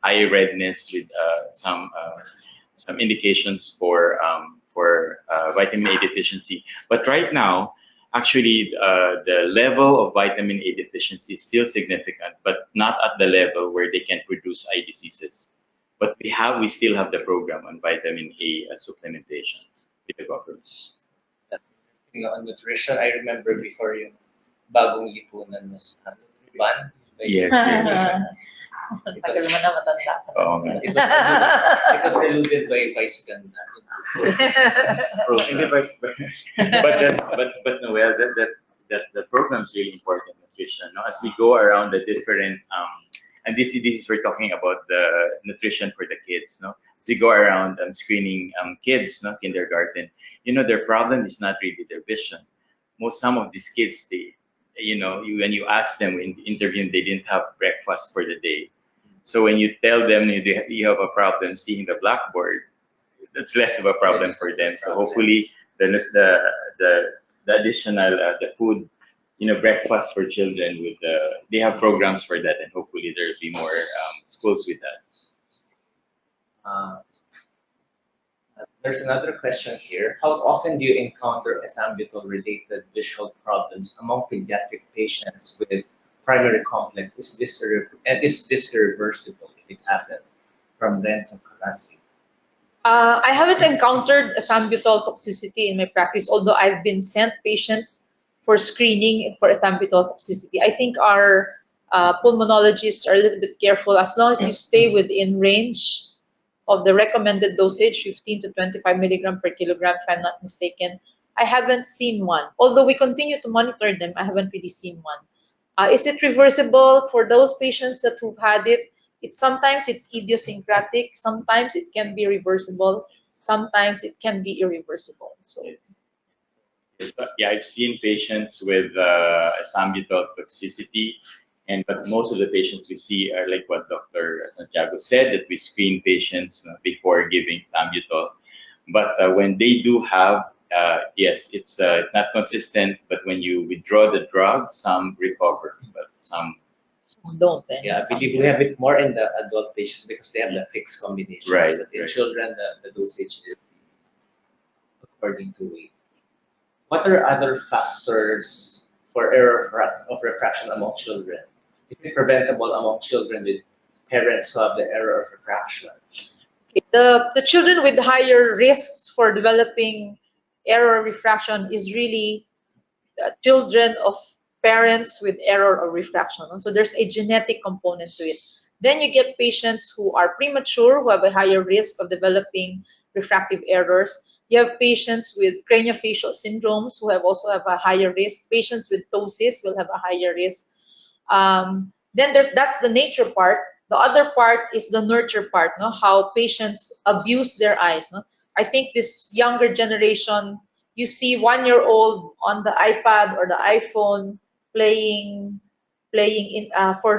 eye redness with some indications for vitamin A deficiency. But right now, actually, the level of vitamin A deficiency is still significant, but not at the level where they can produce eye diseases. But we still have the program on vitamin A supplementation with the government. On nutrition, I remember before yung bagong lipunan mas ban. Yes. Tagal mo na matanda. Oo nga. It was eluded by Vice Ganda. Hindi, but Noel, that the program is really important, nutrition. No? As we go around the different and this is we're talking about the nutrition for the kids. No, so we go around screening kids, no, kindergarten. You know, their problem is not really their vision. Some of these kids, when you ask them in the interview, they didn't have breakfast for the day. So when you tell them you have a problem seeing the blackboard, that's less of a problem for them. So hopefully the additional the food, breakfast for children they have programs for that, and hopefully there will be more schools with that. There's another question here. How often do you encounter ethambutol-related visual problems among pediatric patients with primary complex? Is this irreversible if it happened from then to Karasi? I haven't encountered ethambutol toxicity in my practice, although I've been sent patients for screening for ethambutol toxicity. I think our pulmonologists are a little bit careful. As long as you stay within range of the recommended dosage, 15 to 25 milligram per kilogram, if I'm not mistaken, I haven't seen one. Although we continue to monitor them, I haven't really seen one. Is it reversible for those patients that who've had it? Sometimes it's idiosyncratic, sometimes it can be reversible, sometimes it can be irreversible. So yeah, I've seen patients with ethambutol toxicity, but most of the patients we see are like what Dr. Santiago said, that we screen patients before giving ethambutol. But when they do have, yes, it's not consistent, but when you withdraw the drug, some recover, but some don't. Yeah, I believe we have it more in the adult patients because they have the fixed combinations. Right, but in right. children, the dosage is according to weight. What are other factors for error of refraction among children? Is it preventable among children with parents who have the error of refraction? The children with higher risks for developing error of refraction is really children of parents with error of refraction. So there's a genetic component to it. Then you get patients who are premature, who have a higher risk of developing refractive errors. You have patients with craniofacial syndromes who also have a higher risk. Patients with ptosis will have a higher risk. That's the nature part. The other part is the nurture part, no? How patients abuse their eyes. No? I think this younger generation, you see 1-year-old on the iPad or the iPhone playing for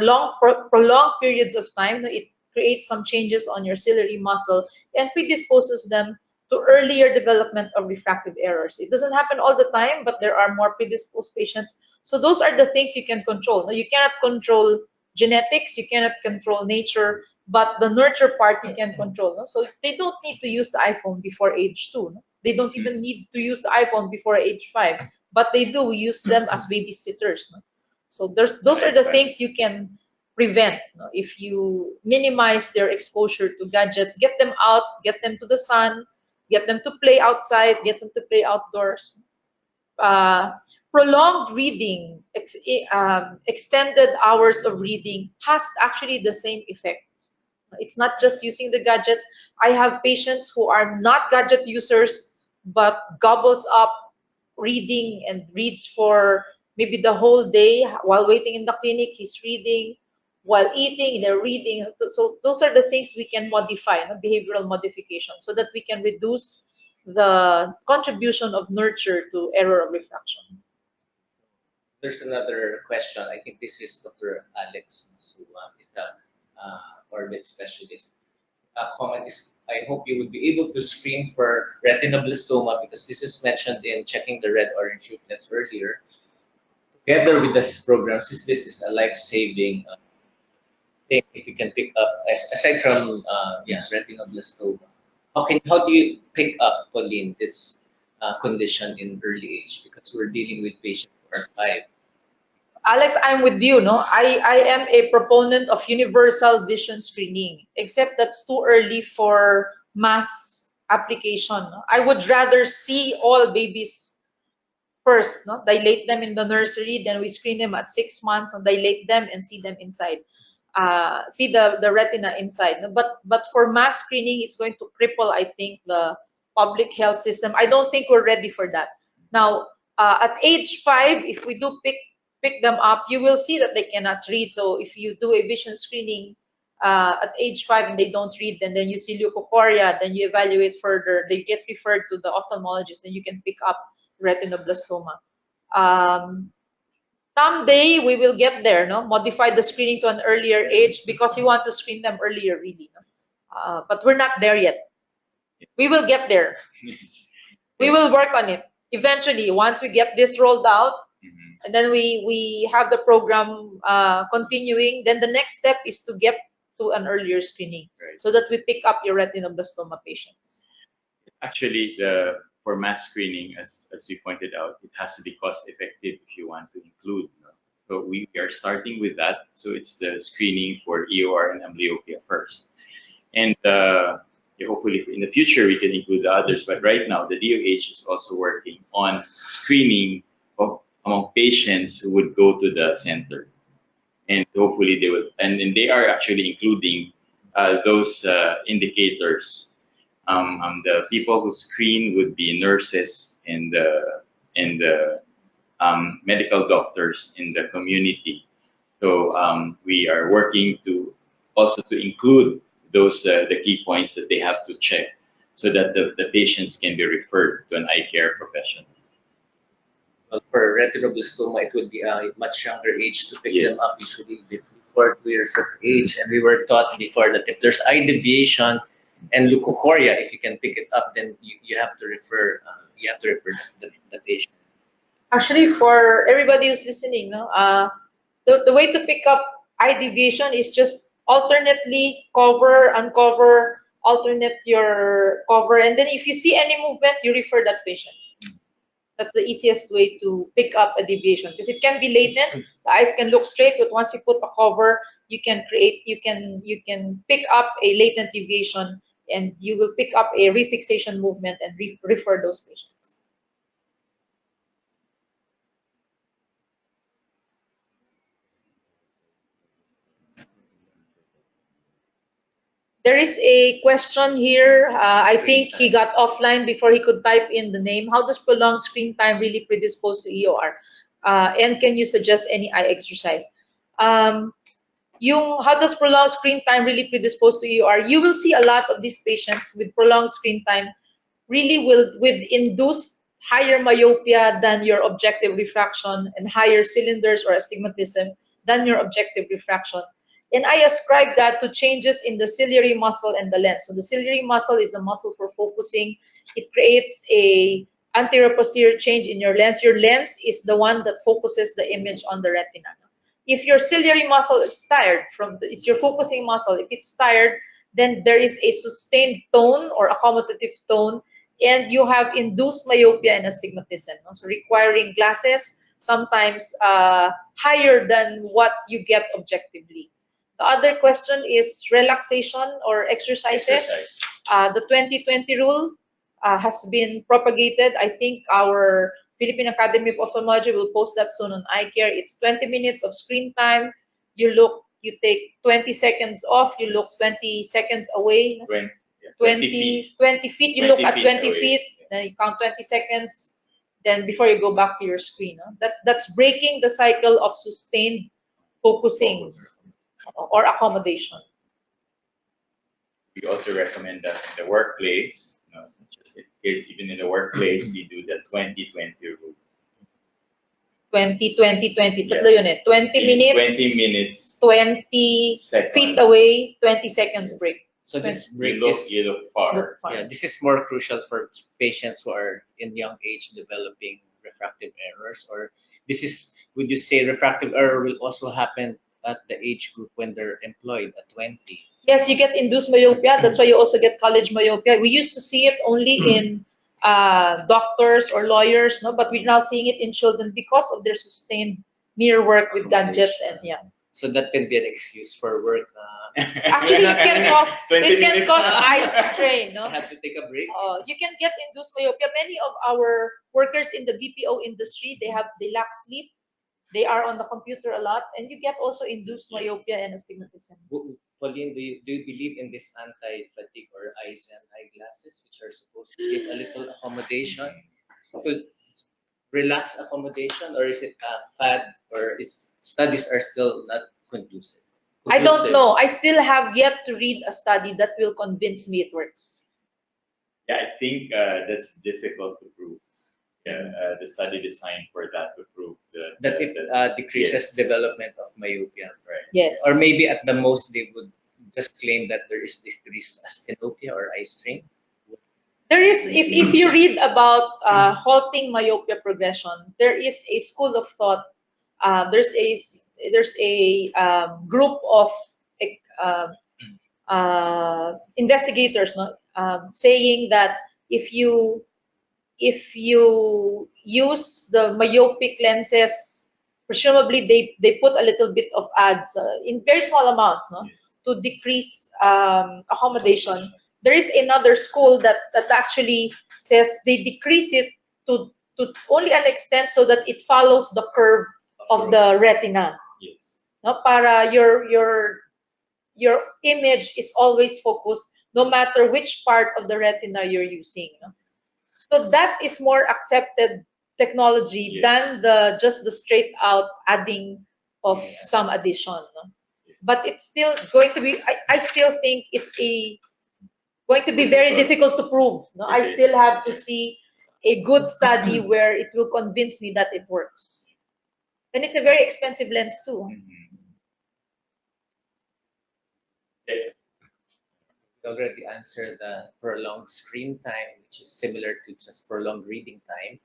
prolonged periods of time. No? It creates some changes on your ciliary muscle and predisposes them to earlier development of refractive errors. It doesn't happen all the time, but there are more predisposed patients. So those are the things you can control. No? You cannot control genetics, you cannot control nature, but the nurture part you can control. No? So they don't need to use the iPhone before age 2. No? They don't even need to use the iPhone before age 5, but they do use them as babysitters. No? So those are the things you can prevent. No? If you minimize their exposure to gadgets, get them out, get them to the sun, get them to play outside, get them to play outdoors. Prolonged reading, extended hours of reading has actually the same effect. It's not just using the gadgets. I have patients who are not gadget users, but gobbles up reading and reads for maybe the whole day. While waiting in the clinic, he's reading. While eating, they're reading. So those are the things we can modify, behavioral modification, so that we can reduce the contribution of nurture to error of refraction. There's another question. I think this is Dr. Alex, who is the orbit specialist. Comment is, I hope you would be able to screen for retinoblastoma because this is mentioned in checking the red-orange leaflets earlier. Together with this program, since this is a life-saving thing, if you can pick up, aside from retinoblastoma, how do you pick up, Pauline, this condition in early age? Because we're dealing with patients who are 5. Alex, I'm with you. No, I am a proponent of universal vision screening, except that's too early for mass application. No? I would rather see all babies first, no? Dilate them in the nursery, then we screen them at 6 months and dilate them and see them inside. see the retina inside. No? But for mass screening, it's going to cripple, I think, the public health system. I don't think we're ready for that. Now, at age 5, if we do pick them up, you will see that they cannot read. So if you do a vision screening at age 5 and they don't read, then you see leukocoria, then you evaluate further, they get referred to the ophthalmologist, then you can pick up retinoblastoma. Someday we will get there, no? Modify the screening to an earlier age because we want to screen them earlier, really. No? But we're not there yet. We will get there. We will work on it eventually once we get this rolled out, and then we have the program continuing. Then the next step is to get to an earlier screening, so that we pick up your retinoblastoma patients. Actually, for mass screening, as we pointed out, it has to be cost effective if you want to include. So we are starting with that. So it's the screening for EOR and amblyopia first. And hopefully in the future we can include the others. But right now, the DOH is also working on screening among patients who would go to the center. And hopefully they will, and they are actually including those indicators. The people who screen would be nurses and the medical doctors in the community. So we are working to also to include those the key points that they have to check, so that the patients can be referred to an eye care professional. Well, for retinoblastoma, it would be a much younger age to pick them up, usually before 2 years of age. And we were taught before that if there's eye deviation and leukocoria, if you can pick it up, then you have to refer the patient. Actually, for everybody who's listening, no, the way to pick up eye deviation is just alternately cover, uncover, alternate your cover, and then if you see any movement, you refer that patient. That's the easiest way to pick up a deviation, because it can be latent. The eyes can look straight, but once you put a cover, you can pick up a latent deviation, and you will pick up a refixation movement and refer those patients. There is a question here. I think he got offline before he could type in the name. How does prolonged screen time really predispose to EOR? And can you suggest any eye exercise? How does prolonged screen time really predispose to EOR? You will see a lot of these patients with prolonged screen time really with induced higher myopia than your objective refraction and higher cylinders or astigmatism than your objective refraction. And I ascribe that to changes in the ciliary muscle and the lens. So the ciliary muscle is a muscle for focusing. It creates a anterior-posterior change in your lens. Your lens is the one that focuses the image on the retina. If your ciliary muscle is tired, it's your focusing muscle. If it's tired, then there is a sustained tone or accommodative tone, and you have induced myopia and astigmatism. So requiring glasses, sometimes higher than what you get objectively. The other question is relaxation or exercises. The 20-20 rule has been propagated. I think our Philippine Academy of Ophthalmology will post that soon on eye care. It's 20 minutes of screen time. You take 20 seconds off, you look 20 seconds away. 20 feet, you look at 20 feet, then you count 20 seconds, then before you go back to your screen. That's breaking the cycle of sustained focusing or accommodation. We also recommend that in the workplace, just kids, even in the workplace, you do the 20-20 rule. 20-20-20. Tatlo yun eh. 20 minutes, 20 seconds. Feet away, 20 seconds break. So this break you look far. Yeah, this is more crucial for patients who are in young age developing refractive errors, or would you say refractive error will also happen at the age group when they're employed at 20? Yes, you get induced myopia. That's why you also get college myopia. We used to see it only in doctors or lawyers, but we're now seeing it in children because of their sustained near work with gadgets and So that can be an excuse for work. Actually, it can cause eye strain. I have to take a break. You can get induced myopia. Many of our workers in the BPO industry, they lack sleep They are on the computer a lot, and you get also induced myopia and astigmatism. Pauline, do you believe in this anti-fatigue or eyes and eyeglasses, which are supposed to give a little accommodation, to relax accommodation, or is it a fad, or is studies are still not conclusive? I don't know. I still have yet to read a study that will convince me it works. Yeah, I think that's difficult to prove. Yeah, the study designed for that to prove that it decreases yes. development of myopia. Right. Yes. Or maybe at the most they would just claim that there is decreased astigmatism or eye strain. There is, if you read about halting myopia progression, there is a school of thought. There's a group of investigators, no, saying that if you use the myopic lenses, presumably they put a little bit of ads in very small amounts, no, to decrease accommodation. There is another school that actually says they decrease it to only an extent so that it follows the curve of the retina. Yes. No, para your image is always focused no matter which part of the retina you're using. No? So that is more accepted technology, yes, than just the straight out adding of, yes, some addition. No? Yes. But it's still going to be, I still think it's going to be very difficult to prove. No? I still have to see a good study where it will convince me that it works. And it's a very expensive lens too. We already answered the prolonged screen time, which is similar to just prolonged reading time.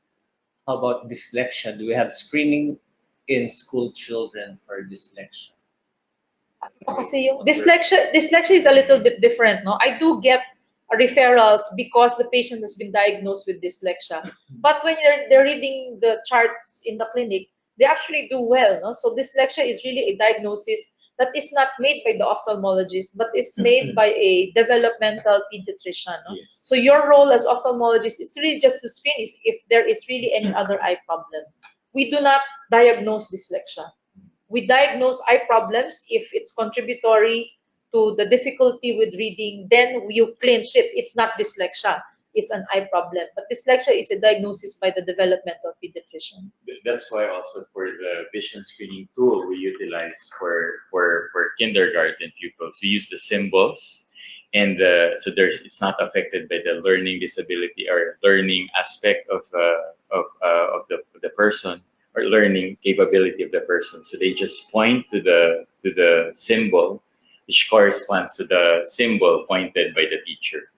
How about dyslexia? Do we have screening in school children for dyslexia? Kasi yung dyslexia is a little bit different, no? I do get referrals because the patient has been diagnosed with dyslexia. But when they're reading the charts in the clinic, they actually do well, no? So dyslexia is really a diagnosis that is not made by the ophthalmologist, but is made by a developmental pediatrician. No? Yes. So your role as ophthalmologist is really just to screen if there is really any other eye problem. We do not diagnose dyslexia. We diagnose eye problems if it's contributory to the difficulty with reading, then you clinch it. It's not dyslexia. It's an eye problem. But dyslexia is a diagnosis by the developmental pediatrician. That's why also for the vision screening tool we utilize for kindergarten pupils, we use the symbols, and so it's not affected by the learning disability or learning aspect of the person or learning capability of the person. So they just point to the symbol, which corresponds to the symbol pointed by the teacher.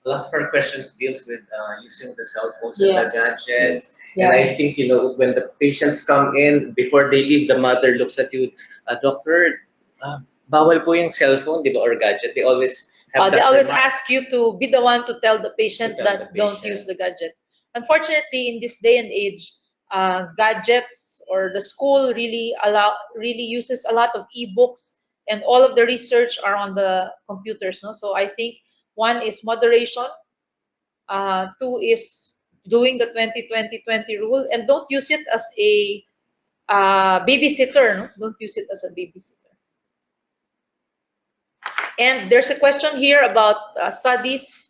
A lot of our questions deals with using the cell phones, yes, and the gadgets. Yeah. And I think, when the patients come in, before they leave, the mother looks at you, doctor, bawal po yung cell phone, di ba, or gadget. They always have they always ask you to be the one to tell the patient that don't use the gadgets. Unfortunately, in this day and age, gadgets or the school really uses a lot of e-books, and all of the research are on the computers. No, so I think one is moderation, two is doing the 20-20-20 rule, and don't use it as a babysitter. No? Don't use it as a babysitter. And there's a question here about studies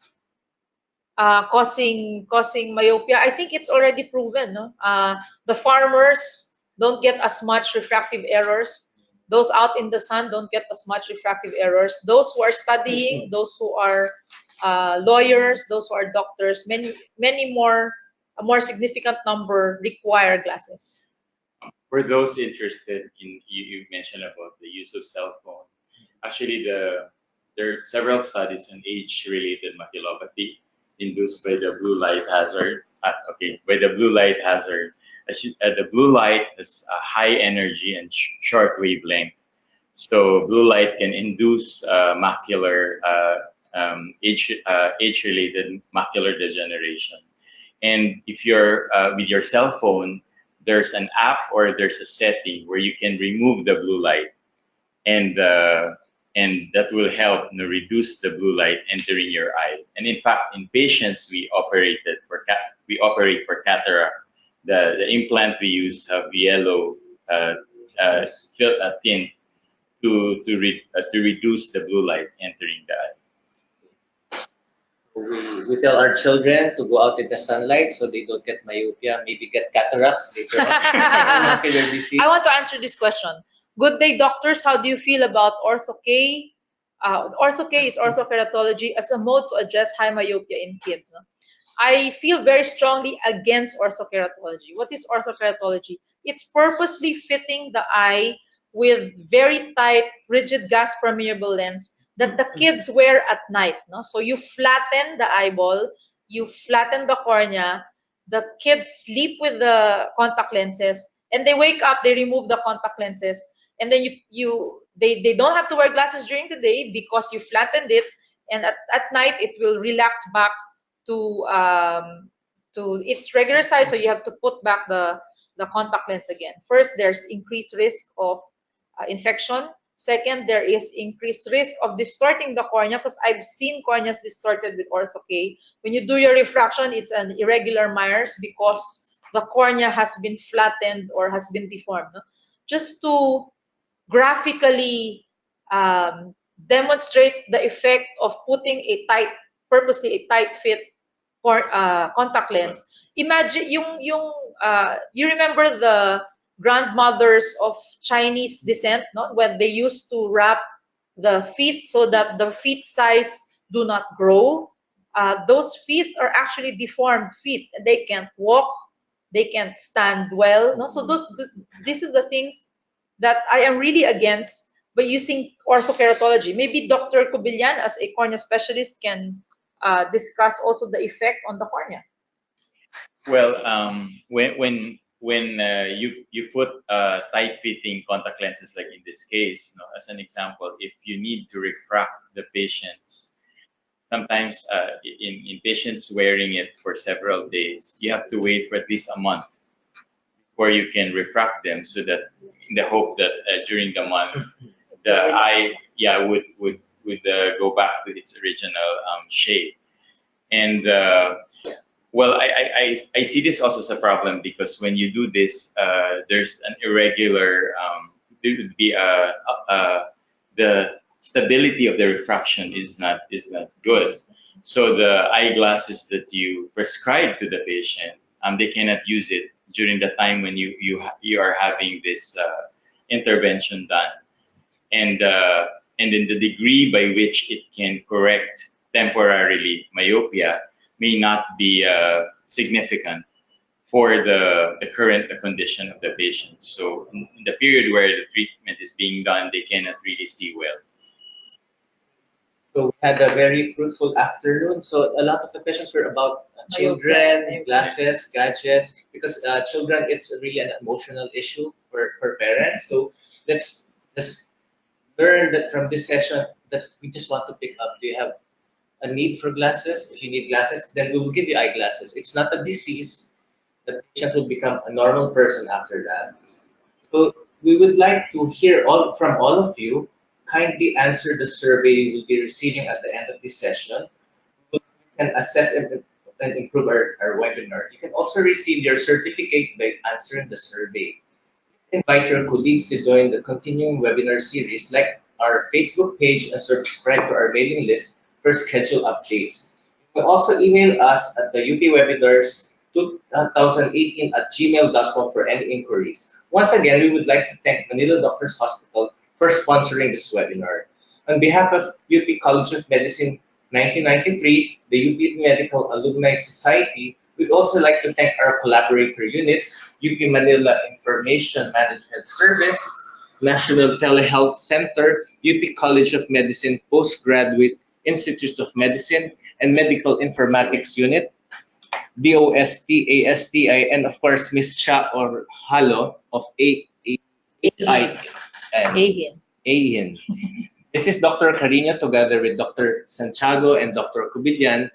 causing myopia. I think it's already proven. No? The farmers don't get as much refractive errors. Those out in the sun don't get as much refractive errors. Those who are studying, those who are lawyers, those who are doctors, many more, a more significant number require glasses. For those interested in, you mentioned about the use of cell phone. Actually, there are several studies on age-related maculopathy induced by the blue light hazard. By the blue light hazard. The blue light has a high energy and short wavelength. So blue light can induce macular age-related macular degeneration. And if you're with your cell phone, there's an app or there's a setting where you can remove the blue light, and that will help reduce the blue light entering your eye. And in fact, in patients we operate for cataract the implant we use have yellow tint to reduce the blue light entering the eye. We tell our children to go out in the sunlight so they don't get myopia, maybe get cataracts later on. Macular disease. I want to answer this question. Good day, doctors. How do you feel about ortho-K? Ortho-K is orthokeratology as a mode to address high myopia in kids. No? I feel very strongly against orthokeratology. What is orthokeratology? It's purposely fitting the eye with very tight, rigid gas permeable lens that the kids wear at night. No? So you flatten the eyeball, you flatten the cornea, the kids sleep with the contact lenses, and they wake up, they remove the contact lenses, and then they don't have to wear glasses during the day because you flattened it, and at night it will relax back to its regular size, so you have to put back the contact lens again. First, there's increased risk of infection. Second, there is increased risk of distorting the cornea because I've seen corneas distorted with ortho-K. When you do your refraction, it's an irregular Myers because the cornea has been flattened or has been deformed. No? Just to graphically demonstrate the effect of putting purposely a tight fit contact lens. Imagine you remember the grandmothers of Chinese descent, no? When they used to wrap the feet so that the feet size do not grow. Those feet are actually deformed feet. They can't walk, they can't stand well. No? So this is the things that I am really against by using orthokeratology. Maybe Dr. Cubillan, as a cornea specialist, can discuss also the effect on the cornea. Well, when you put tight-fitting contact lenses, like in this case, as an example, if you need to refract the patients, sometimes in patients wearing it for several days, you have to wait for at least a month before you can refract them, so that in the hope that during the month the eye would go back to its original shape. And well, I see this also as a problem because when you do this, there's an irregular, there would be the stability of the refraction is not good. So the eyeglasses that you prescribe to the patient, they cannot use it during the time when you are having this intervention done, and then the degree by which it can correct temporarily myopia may not be significant for the current condition of the patient. So in the period where the treatment is being done, they cannot really see well. So we had a very fruitful afternoon. So a lot of the questions were about children, glasses, gadgets, because children, it's really an emotional issue for parents. So let's learn that from this session that we just want to pick up. Do you have a need for glasses? If you need glasses, then we will give you eyeglasses. It's not a disease. The patient will become a normal person after that. So we would like to hear from all of you. Kindly answer the survey you will be receiving at the end of this session. We can assess and improve our webinar. You can also receive your certificate by answering the survey. Invite your colleagues to join the continuing webinar series, like our Facebook page, and subscribe to our mailing list for schedule updates. You can also email us at the UPWebinars 2018@gmail.com for any inquiries. Once again, we would like to thank Manila Doctors Hospital for sponsoring this webinar. On behalf of UP College of Medicine 1993, the UP Medical Alumni Society, we'd also like to thank our collaborator units, UP Manila Information Management Service, National Telehealth Center, UP College of Medicine Postgraduate Institute of Medicine, and Medical Informatics Unit, DOST, ASTI, and of course, Ms. Cha or Halo of AHIN. This is Dr. Carino together with Dr. Santiago and Dr. Cubillan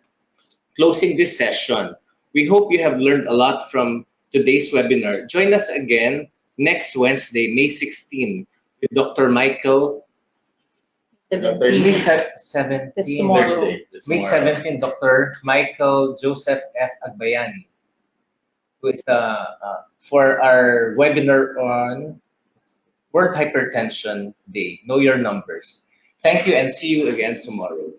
closing this session. We hope you have learned a lot from today's webinar. Join us again next Wednesday, May 16, with Dr. Michael. May 17, Thursday. May 17, Dr. Michael Joseph F. Agbayani. is for our webinar on World Hypertension Day. Know your numbers. Thank you and see you again tomorrow.